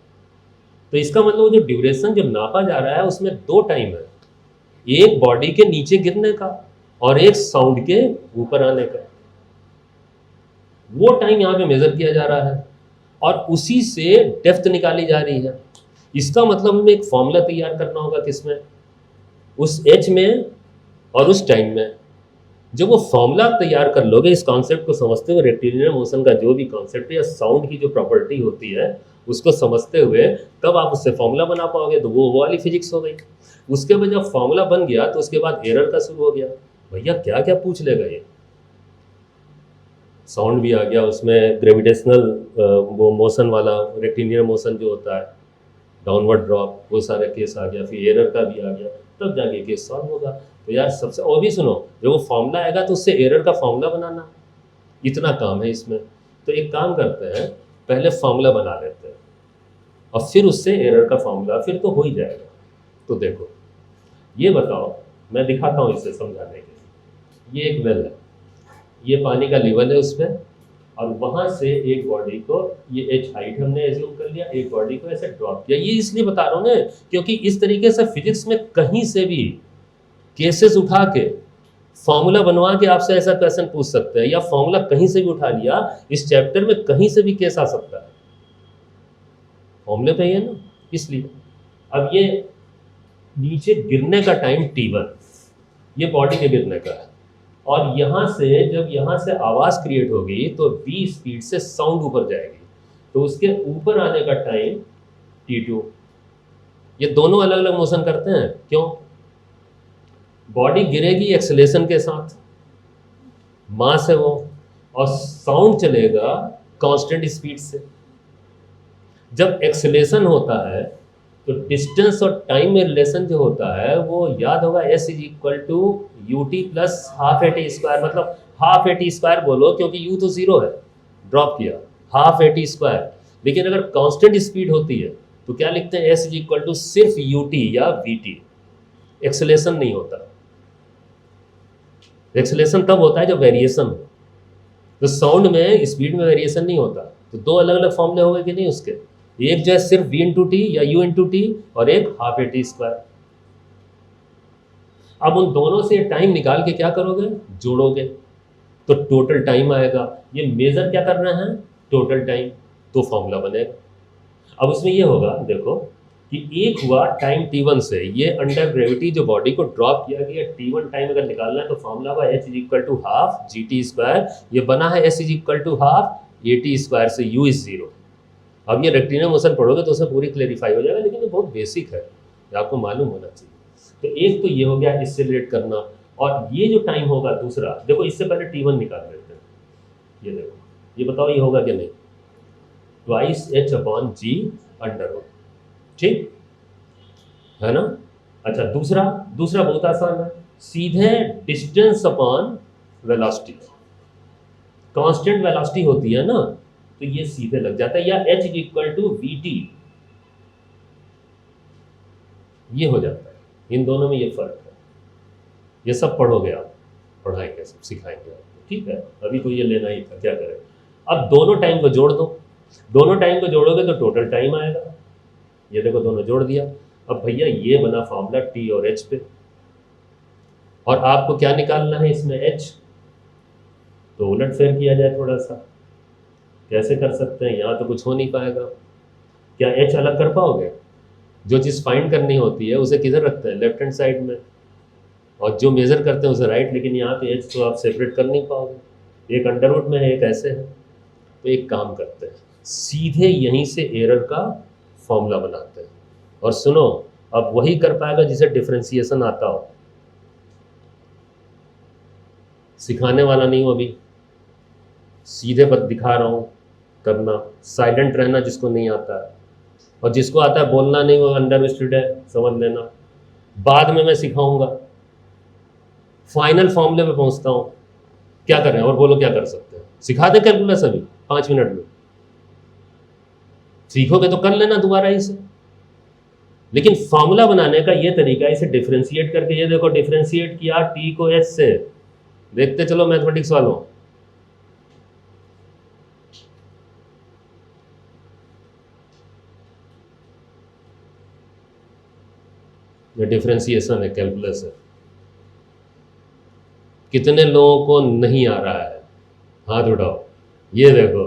तो इसका मतलब जो ड्यूरेशन जो नापा जा रहा है उसमें 2 टाइम है, एक बॉडी के नीचे गिरने का और एक साउंड के ऊपर आने का। वो टाइम यहाँ पे मेजर किया जा रहा है और उसी से डेप्थ निकाली जा रही है। इसका मतलब हमें एक फॉर्मूला तैयार करना होगा, किसमें, उस एच में और उस टाइम में। जब वो फॉर्मूला तैयार कर लोगे, इस कॉन्सेप्ट को समझते हुए, रेक्टिलिनियर मोशन का जो भी कॉन्सेप्ट है या साउंड की जो प्रॉपर्टी होती है उसको समझते हुए, तब आप उससे फॉर्मूला बना पाओगे। तो वो वाली फिजिक्स हो गई। उसके बाद जब फॉर्मूला बन गया तो उसके बाद एरर का शुरू हो गया। भैया क्या क्या पूछ लेगा ये, साउंड भी आ गया उसमें, ग्रेविटेशनल वो मोशन वाला रेक्टिलिनियर मोशन जो होता है, डाउनवर्ड ड्रॉप, वो सारा केस आ गया, फिर एरर का भी आ गया, तब जाके केस सॉल्व होगा। तो यार सबसे, और भी सुनो, जब वो फॉर्मूला आएगा तो उससे एरर का फॉर्मूला बनाना, इतना काम है इसमें। तो एक काम करते हैं, पहले फॉर्मूला बना लेते हैं और फिर उससे एरर का फॉर्मूला, फिर तो हो ही जाएगा। तो देखो ये बताओ, मैं दिखाता हूँ इसे समझाने के लिए। ये एक वेल है, ये पानी का लेवल है उसमें, और वहाँ से एक बॉडी को, ये एच हाइट हमने एज्यूम कर लिया, एक बॉडी को ऐसे ड्रॉप किया। ये इसलिए बता रहा हूँ ना, क्योंकि इस तरीके से फिजिक्स में कहीं से भी केसेस उठा के फॉर्मूला बनवा के आपसे ऐसा क्वेश्चन पूछ सकते हैं, या फॉर्मूला कहीं से भी उठा लिया, इस चैप्टर में कहीं से भी केस आ सकता है, फॉर्मूले पे ही है ना, इसलिए। अब ये नीचे गिरने का टाइम t1, ये बॉडी के गिरने का है, और यहाँ से जब यहाँ से आवाज़ क्रिएट होगी तो v स्पीड से साउंड ऊपर जाएगी, तो उसके ऊपर आने का टाइम t2। ये दोनों अलग अलग मोशन करते हैं, क्यों? बॉडी गिरेगी एक्सेलेरेशन के साथ, मास है वो, और साउंड चलेगा कांस्टेंट स्पीड से। जब एक्सेलेरेशन होता है तो डिस्टेंस और टाइम में रिलेशन जो होता है वो याद होगा, s is equal to u t plus half a t square, मतलब हाफ ए टी स्क्वायर बोलो क्योंकि u तो जीरो है, ड्रॉप किया, हाफ ए टी स्क्वायर। लेकिन अगर कांस्टेंट स्पीड होती है तो क्या लिखते हैं, s इज इक्वल टू सिर्फ यू टी या वी टी, एक्सेलेरेशन नहीं होता। एक्सेलेरेशन तब होता है जब वेरिएशन हो, तो साउंड में स्पीड में वेरिएशन नहीं होता। तो दो अलग अलग फॉर्मूले हो गए कि नहीं उसके, एक जो है सिर्फ v इंटू टी या u इंटू टी, और एक हाफ ए टी स्क्वायर। अब उन दोनों से टाइम निकाल के क्या करोगे, जोड़ोगे तो टोटल टाइम आएगा। ये मेजर क्या कर रहे हैं, टोटल टाइम, तो फॉर्मूला बनेगा। अब उसमें ये होगा, देखो कि एक हुआ टाइम t1 से, ये अंडर ग्रेविटी जो बॉडी को ड्रॉप किया गया, t1 टाइम अगर निकालना है तो फॉर्मूला हुआ h is equal to half g t square, ये बना है s is equal to half a t square से u इज जीरो। अब ये रेक्टिलिनियर मोशन पढ़ोगे तो उसमें पूरी क्लेरिफाई हो जाएगा, लेकिन ये बहुत बेसिक है, ये आपको मालूम होना चाहिए। तो एक तो ये हो गया इससे रिलेट करना, और ये जो टाइम होगा दूसरा, देखो इससे पहले t1 निकाल लेते हैं। ये देखो, ये बताओ ये होगा कि नहीं, ट्वाइस h अपॉन जी अंडर रूट, ठीक है ना। अच्छा दूसरा बहुत आसान है, सीधे distance upon velocity, constant velocity होती है ना, तो ये सीधे लग जाता है, या h is equal to v t, ये हो जाता है। इन दोनों में ये फर्क है, ये सब पढ़ोगे आप, पढ़ाएंगे सब, सिखाएंगे आपको, ठीक है। अभी तो ये लेना ही था, क्या करें। अब दोनों टाइम को जोड़ दो, दोनों टाइम को जोड़ोगे तो टोटल टाइम आएगा। ये देखो दोनों जोड़ दिया। अब भैया ये बना फॉर्मूला t और h पे, और आपको क्या निकालना है इसमें h, तो उलट फेर किया जाए थोड़ा सा। कैसे कर सकते हैं, यहाँ तो कुछ हो नहीं पाएगा। क्या h अलग कर पाओगे? जो चीज़ फाइंड करनी होती है उसे किधर रखते हैं, लेफ्ट हैंड साइड में, और जो मेज़र करते हैं उसे राइट। लेकिन यहाँ पे h तो आप सेपरेट कर नहीं पाओगे, एक अंडर रूट में है, एक ऐसे है। तो एक काम करते हैं, सीधे यहीं से एरर का फॉर्मूला बनाते हैं। और सुनो, अब वही कर पाएगा जिसे डिफरेंशिएशन आता हो, सिखाने वाला नहीं हो अभी, सीधे पर दिखा रहा हूँ करना। साइलेंट रहना जिसको नहीं आता है, और जिसको आता है बोलना नहीं, वो अंडरस्टूड है, समझ लेना। बाद में मैं सिखाऊंगा, फाइनल फॉर्मूले पे पहुंचता हूँ। क्या कर रहे हैं और बोलो, क्या कर सकते हैं? सिखा दे कैलकुलस अभी 5 मिनट में, सीखोगे तो कर लेना दोबारा इसे। लेकिन फॉर्मूला बनाने का ये तरीका, इसे डिफरेंशिएट करके, ये देखो डिफरेंशिएट किया t को h से, देखते चलो मैथमेटिक्स वालों। ये डिफरेंशिएशन है, कैलकुलस है। कितने लोगों को नहीं आ रहा है, हाथ उठाओ। ये देखो,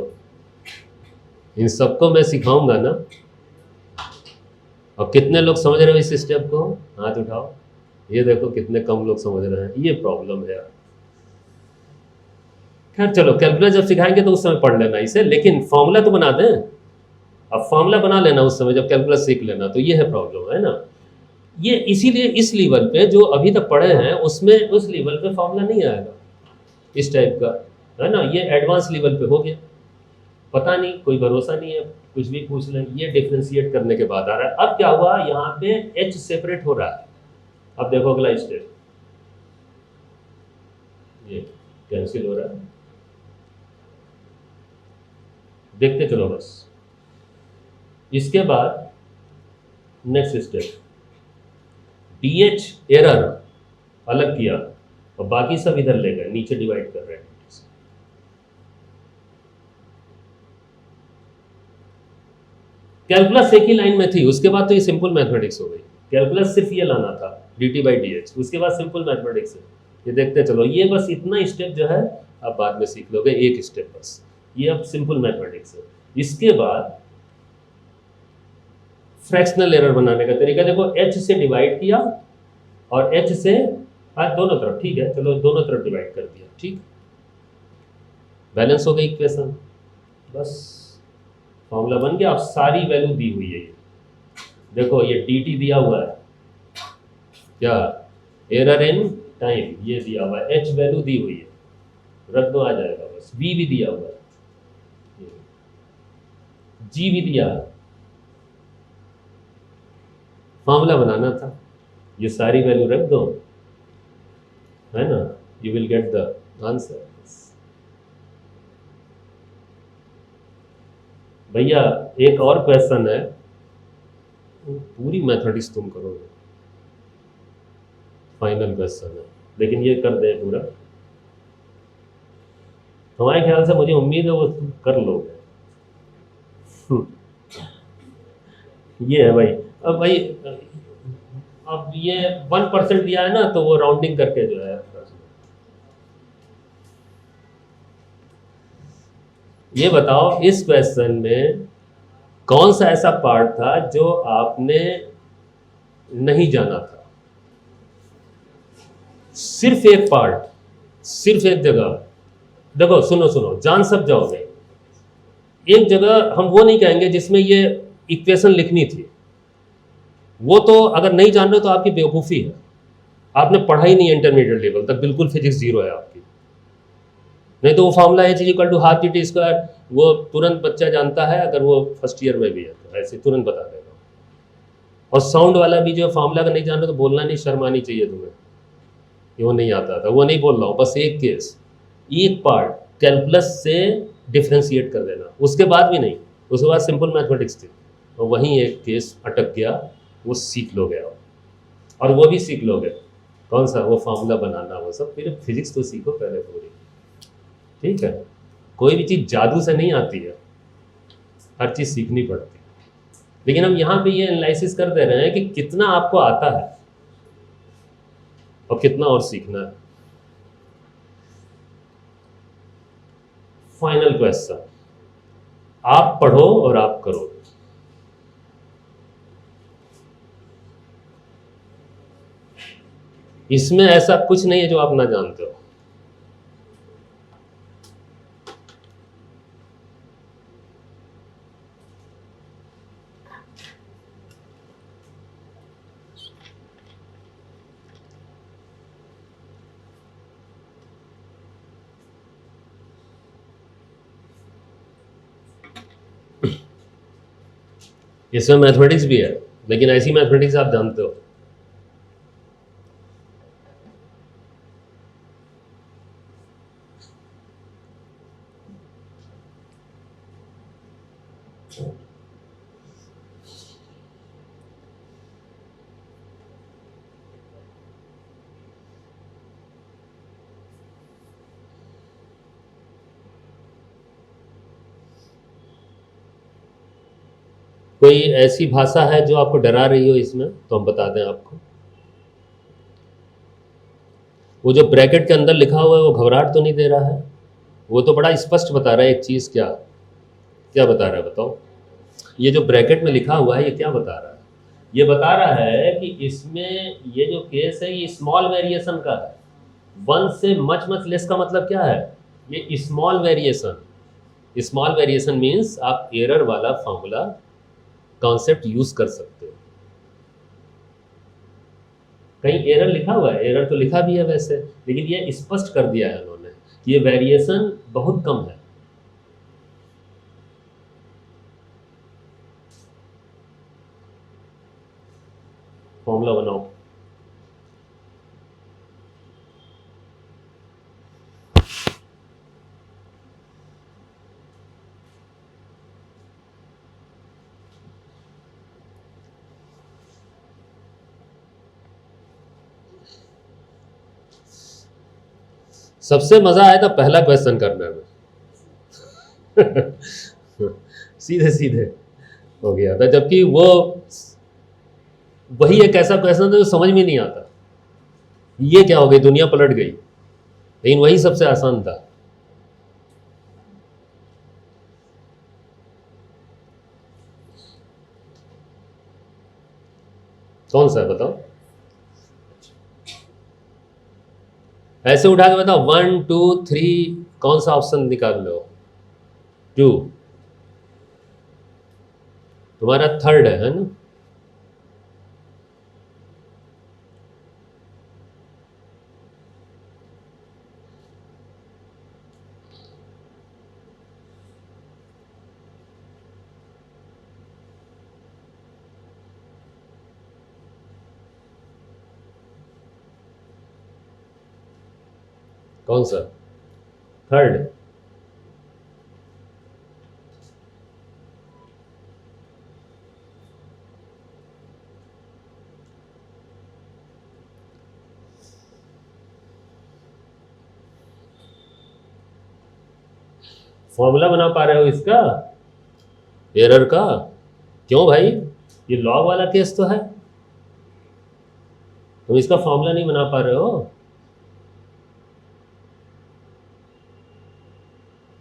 इन सबको मैं सिखाऊंगा ना। और कितने लोग समझ रहे हो इस स्टेप को, हाथ उठाओ। ये देखो कितने कम लोग समझ रहे हैं, ये प्रॉब्लम है यार। खैर चलो, कैलकुलस जब सिखाएंगे तो उस समय पढ़ लेना इसे, लेकिन फॉर्मूला तो बना दें। अब फॉर्मूला बना लेना उस समय जब कैलकुलस सीख लेना, तो ये है प्रॉब्लम, है ना। ये इसीलिए इस लेवल पे जो अभी तक पढ़े हैं उसमें, उस लेवल पे फॉर्मूला नहीं आएगा इस टाइप का। है ना, ये एडवांस लेवल पे हो गया, पता नहीं, कोई भरोसा नहीं है, कुछ भी पूछ लें। ये डिफ्रेंशिएट करने के बाद आ रहा है। अब क्या हुआ, यहाँ पे एच सेपरेट हो रहा है। अब देखो अगला स्टेप, ये कैंसिल हो रहा है, देखते चलो बस। इसके बाद नेक्स्ट स्टेप, DH एरर अलग किया और बाकी सब इधर ले गए, नीचे डिवाइड कर रहे हैं। कैलकुलस एक ही लाइन में थी, उसके बाद तो ये सिंपल मैथमेटिक्स हो गई। कैलकुलस सिर्फ ये लाना था dt/dh, उसके बाद सिंपल मैथमेटिक्स है। ये देखते चलो, ये बस इतना स्टेप जो है आप बाद में सीख लोगे, एक स्टेप बस, ये अब सिंपल मैथमेटिक्स है। इसके बाद फ्रैक्शनल एरर बनाने का तरीका देखो, h से डिवाइड किया और h से दोनों तरफ, ठीक है चलो दोनों तरफ डिवाइड कर दिया, ठीक, बैलेंस हो गई इक्वेशन, बस फॉर्मूला बन गया। अब सारी वैल्यू दी हुई है, ये देखो ये dt दिया हुआ है, क्या एरर इन टाइम ये दिया हुआ है, h वैल्यू दी हुई है, रख दो आ जाएगा बस, v भी दिया हुआ है, g भी दिया है, फॉर्मूला बनाना था, ये सारी वैल्यू रख दो, है ना, you will get the answer. भैया एक और क्वेश्चन है, पूरी मैथमेटिक्स तुम करोगे, फाइनल क्वेश्चन है, लेकिन ये कर दे पूरा, हमारे ख्याल से, मुझे उम्मीद है वो तुम कर लोगे। ये है भाई, अब भाई अब ये 1% दिया है ना, तो वो राउंडिंग करके जो है, ये बताओ इस क्वेश्चन में कौन सा ऐसा पार्ट था जो आपने नहीं जाना था, सिर्फ एक पार्ट, सिर्फ एक जगह। देखो सुनो सुनो, जान सब जाओगे, एक जगह हम वो नहीं कहेंगे जिसमें ये इक्वेशन लिखनी थी, वो तो अगर नहीं जान रहे तो आपकी बेवकूफ़ी है, आपने पढ़ा ही नहीं है इंटरमीडिएट लेवल तक, बिल्कुल फिजिक्स जीरो है आपकी। नहीं तो वो फॉर्मूला h=12 वो तुरंत बच्चा जानता है, अगर वो फर्स्ट ईयर में भी है तो ऐसे तुरंत बता देगा। और साउंड वाला भी जो फॉर्मूला का नहीं जान रहे तो बोलना नहीं, शर्म आनी चाहिए तुम्हें, ये वो नहीं आता था, वो नहीं बोल रहा हूँ, बस एक केस, एक पार्ट कैलकुलस से डिफ्रेंशिएट कर देना, उसके बाद भी नहीं, उसके बाद सिंपल मैथमेटिक्स थी, और वहीं एक केस अटक गया, वो सीख लोगे आप, और वो भी सीख लोगे कौन सा, वो फार्मूला बनाना, वो सब। फिर फिजिक्स तो सीखो पहले पूरी, ठीक है, कोई भी चीज़ जादू से नहीं आती है, हर चीज़ सीखनी पड़ती है। लेकिन हम यहाँ पे ये एनालिसिस कर दे रहे हैं कि कितना आपको आता है और कितना और सीखना है। फाइनल क्वेश्चन, आप पढ़ो और आप करो। इसमें ऐसा कुछ नहीं है जो आप ना जानते हो। इसमें मैथमेटिक्स भी है, लेकिन ऐसी मैथमेटिक्स आप जानते हो। कोई ऐसी भाषा है जो आपको डरा रही हो इसमें, तो हम बता दें आपको। वो जो ब्रैकेट के अंदर लिखा हुआ है वो घबराहट तो नहीं दे रहा है, वो तो बड़ा स्पष्ट बता रहा है एक चीज़। क्या क्या बता रहा है बताओ, ये जो ब्रैकेट में लिखा हुआ है ये क्या बता रहा है? ये बता रहा है कि इसमें ये जो केस है ये स्मॉल वेरिएशन का है। 1 से मच लेस का मतलब क्या है, ये small variation. Small variation means आप एरर वाला फॉर्मूला कॉन्सेप्ट यूज कर सकते हो। कहीं एरर लिखा हुआ है, एरर तो लिखा भी है वैसे, लेकिन ये स्पष्ट कर दिया है उन्होंने कि ये वेरिएशन बहुत कम है। फॉर्मूला बनाओ। सबसे मजा आया था पहला क्वेश्चन करने में। सीधे सीधे हो गया था, जबकि वो वही एक ऐसा क्वेश्चन था जो समझ में नहीं आता, ये क्या हो गई, दुनिया पलट गई, लेकिन वही सबसे आसान था। कौन सा है बताओ, ऐसे उठा के बताओ 1 2 3, कौन सा ऑप्शन निकाल लो। 2 तुम्हारा थर्ड है ना। कौन सा, थर्ड। फॉर्मूला बना पा रहे हो इसका, एरर का? क्यों भाई, ये लॉग वाला केस तो है, तुम इसका फॉर्मूला नहीं बना पा रहे हो?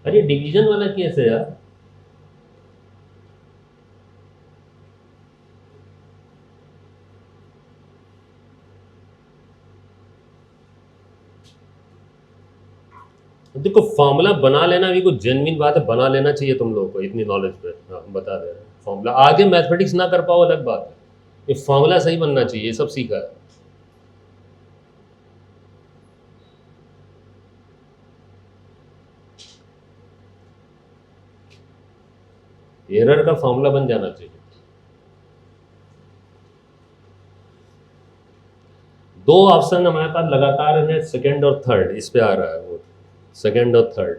अरे डिवीजन वाला केस है यार। देखो फॉर्मूला बना लेना भी कुछ जेन्युइन बात है, बना लेना चाहिए तुम लोगों को, इतनी नॉलेज पे। हाँ, हम बता दे रहे हैं, फॉर्मूला आगे मैथमेटिक्स ना कर पाओ अलग बात है, ये फॉर्मूला सही बनना चाहिए, ये सब सीखा है। एरर का फॉर्मूला बन जाना चाहिए। दो ऑप्शन हमारे पास लगातार है, सेकंड और थर्ड, इस पे आ रहा है वो, सेकंड और थर्ड,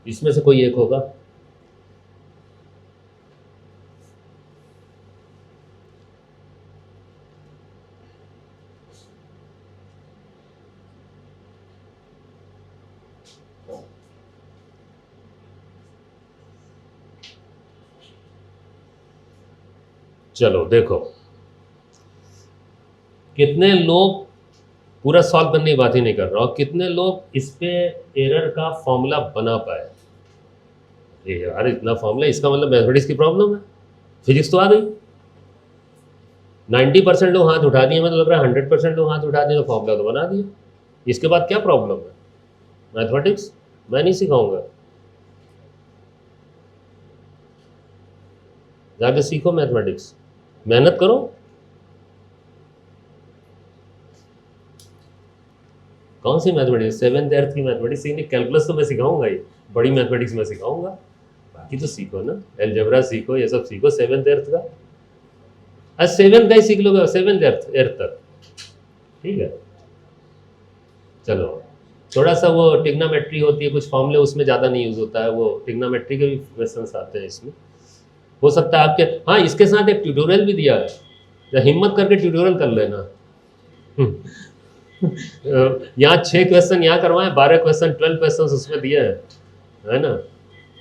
इसमें से कोई एक होगा। चलो देखो, कितने लोग पूरा सॉल्व करने की बात ही नहीं कर रहा हूं, कितने लोग इस पे एरर का फॉर्मूला बना पाए? ये यार इतना फॉर्मूला, इसका मतलब मैथमेटिक्स की प्रॉब्लम है, फिजिक्स तो आ गई। 90% लोग हाथ उठा दिए, मतलब 100% लोग हाथ उठा दिए तो फॉर्मूला तो बना दिया। इसके बाद क्या प्रॉब्लम है? मैथमेटिक्स मैं नहीं सिखाऊंगा, जाके सीखो मैथमेटिक्स, मेहनत करो। कौन सी मैथमेटिक्स, 7th 8th की मैथमेटिक्स? नहीं, कैलकुलस तो मैं सिखाऊंगा ही, बड़ी मैथमेटिक्स मैं सिखाऊंगा, बाकी तो सीखो ना, अलजेब्रा सीखो, ये सब सीखो 7th 8th का। आज 7th का ही सीख लोगे, 7th 8th तक, ठीक है। चलो थोड़ा सा वो टिग्नामेट्री होती है, कुछ फॉर्मूले उसमें ज़्यादा नहीं यूज़ होता है, वो टिग्नामेट्री के भी क्वेश्चंस आते हैं इसमें, हो सकता है आपके। हाँ, इसके साथ एक ट्यूटोरियल भी दिया है, या हिम्मत करके ट्यूटोरियल कर लेना। यहाँ 6 क्वेश्चन यहाँ करवाएं, 12 क्वेश्चन 12 क्वेश्चन उसमें दिए हैं, है ना,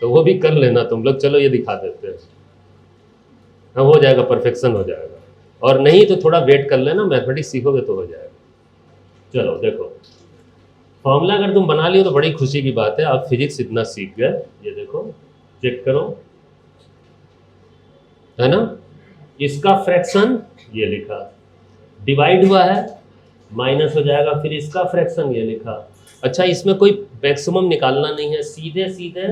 तो वो भी कर लेना तुम लोग। चलो ये दिखा देते हैं, हाँ हो जाएगा, परफेक्शन हो जाएगा, और नहीं तो थोड़ा वेट कर लेना, मैथमेटिक्स सीखोगे तो हो जाएगा। चलो देखो, फॉर्मूला अगर तुम बना लियो तो बड़ी खुशी की बात है, आप फिजिक्स इतना सीख गए। ये देखो, चेक करो, है ना, इसका फ्रैक्शन ये लिखा, डिवाइड हुआ है, माइनस हो जाएगा, फिर इसका फ्रैक्शन ये लिखा। अच्छा, इसमें कोई मैक्सिमम निकालना नहीं है, सीधे सीधे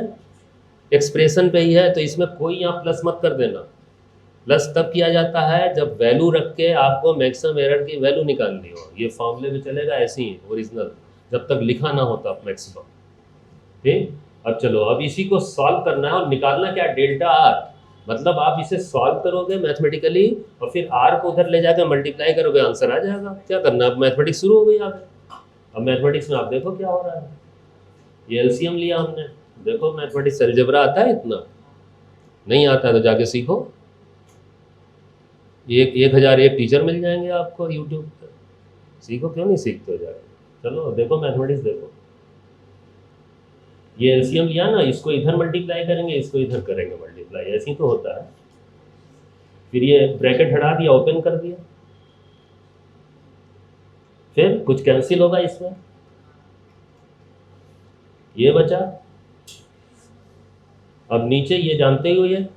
एक्सप्रेशन पे ही है, तो इसमें कोई यहाँ प्लस मत कर देना। प्लस तब किया जाता है जब वैल्यू रख के आपको मैक्सिमम एरर की वैल्यू निकालनी हो, ये फॉर्मूले में चलेगा ऐसे ही ओरिजिनल, जब तक लिखा ना हो तब मैक्सिमम। ठीक। अब चलो, अब इसी को सॉल्व करना है और निकालना क्या, डेल्टा आर। मतलब आप इसे सॉल्व करोगे मैथमेटिकली और फिर आर को उधर ले जाकर मल्टीप्लाई करोगे, आंसर आ जाएगा। क्या करना है, अब मैथमेटिक्स शुरू हो गई आगे। अब मैथमेटिक्स में आप देखो क्या हो रहा है, ये एलसीएम लिया हमने। देखो मैथमेटिक्स अलजेब्रा आता है, इतना नहीं आता है तो जाके सीखो। 1001 टीचर मिल जाएंगे आपको यूट्यूब पर, सीखो, क्यों नहीं सीखते हो जाके। चलो देखो मैथमेटिक्स देखो, ये एलसीएम लिया ना, इसको इधर मल्टीप्लाई करेंगे, इसको इधर करेंगे मल्टीप्लाई, ऐसे ही तो होता है। फिर ये ब्रैकेट हटा दिया, ओपन कर दिया, फिर कुछ कैंसिल होगा इसमें, ये बचा। अब नीचे ये जानते हो, ये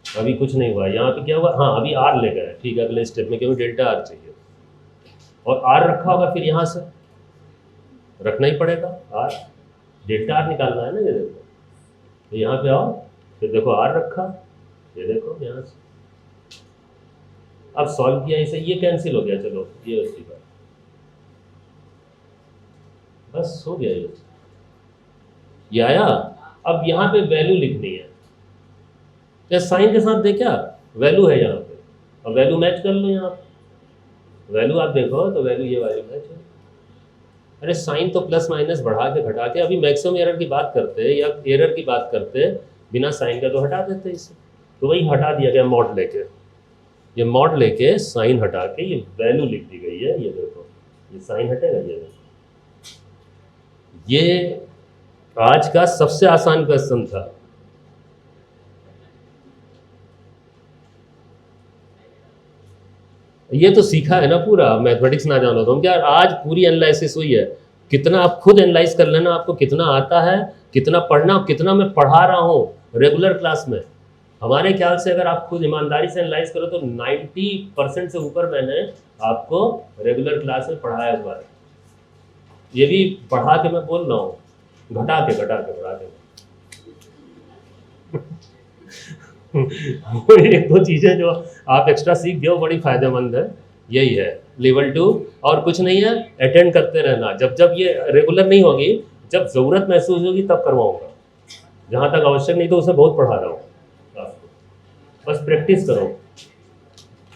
अभी कुछ नहीं हुआ, यहाँ पे क्या हुआ, हाँ अभी आर ले गए, ठीक है, अगले स्टेप में क्योंकि डेल्टा आर चाहिए और आर रखा होगा, फिर यहाँ से रखना ही पड़ेगा आर, डेल्टा आर निकालना है ना। ये देखो, तो यहाँ पे आओ, फिर देखो आर रखा, ये देखो यहाँ से, अब सॉल्व किया इसे, ये कैंसिल हो गया, चलो ये अच्छी बात, बस हो गया ये आया। अब यहाँ पे वैल्यू लिखनी है, क्या साइन के साथ देखा, वैल्यू है यहाँ पे, अब वैल्यू मैच कर लो यहाँ पे, वैल्यू आप देखो तो वैल्यू ये वाली मैच है। अरे साइन तो प्लस माइनस बढ़ा के घटा के, अभी मैक्सिमम एरर की बात करते या एरर की बात करते, बिना साइन का तो हटा देते इसे, तो वही हटा दिया गया मॉड लेके, ये मॉड लेके साइन हटा के ये वैल्यू लिख दी गई है। ये देखो, ये साइन हटेगा, ये देखो, ये आज का सबसे आसान क्वेश्चन था। ये तो सीखा है ना पूरा, मैथमेटिक्स ना जानो तो हम क्या, आज पूरी एनालिसिस हुई है। कितना आप खुद एनालाइज कर लेना, आपको कितना आता है, कितना पढ़ना, कितना मैं पढ़ा रहा हूँ रेगुलर क्लास में। हमारे ख्याल से अगर आप खुद ईमानदारी से एनालाइज करो तो 90% से ऊपर मैंने आपको रेगुलर क्लास में पढ़ाया हुआ है। ये भी पढ़ा के मैं बोल रहा हूँ, घटा के बढ़ा के एक दो चीज़ें जो आप एक्स्ट्रा सीख गए हो बड़ी फायदेमंद है, यही है लेवल 2। और कुछ नहीं है, अटेंड करते रहना, जब जब ये रेगुलर नहीं होगी, जब ज़रूरत महसूस होगी तब करवाऊंगा, जहाँ तक आवश्यक नहीं तो उसे बहुत पढ़ा रहा हूँ आपको, बस प्रैक्टिस करो,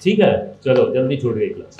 ठीक है। चलो जल्दी छूट गई क्लास।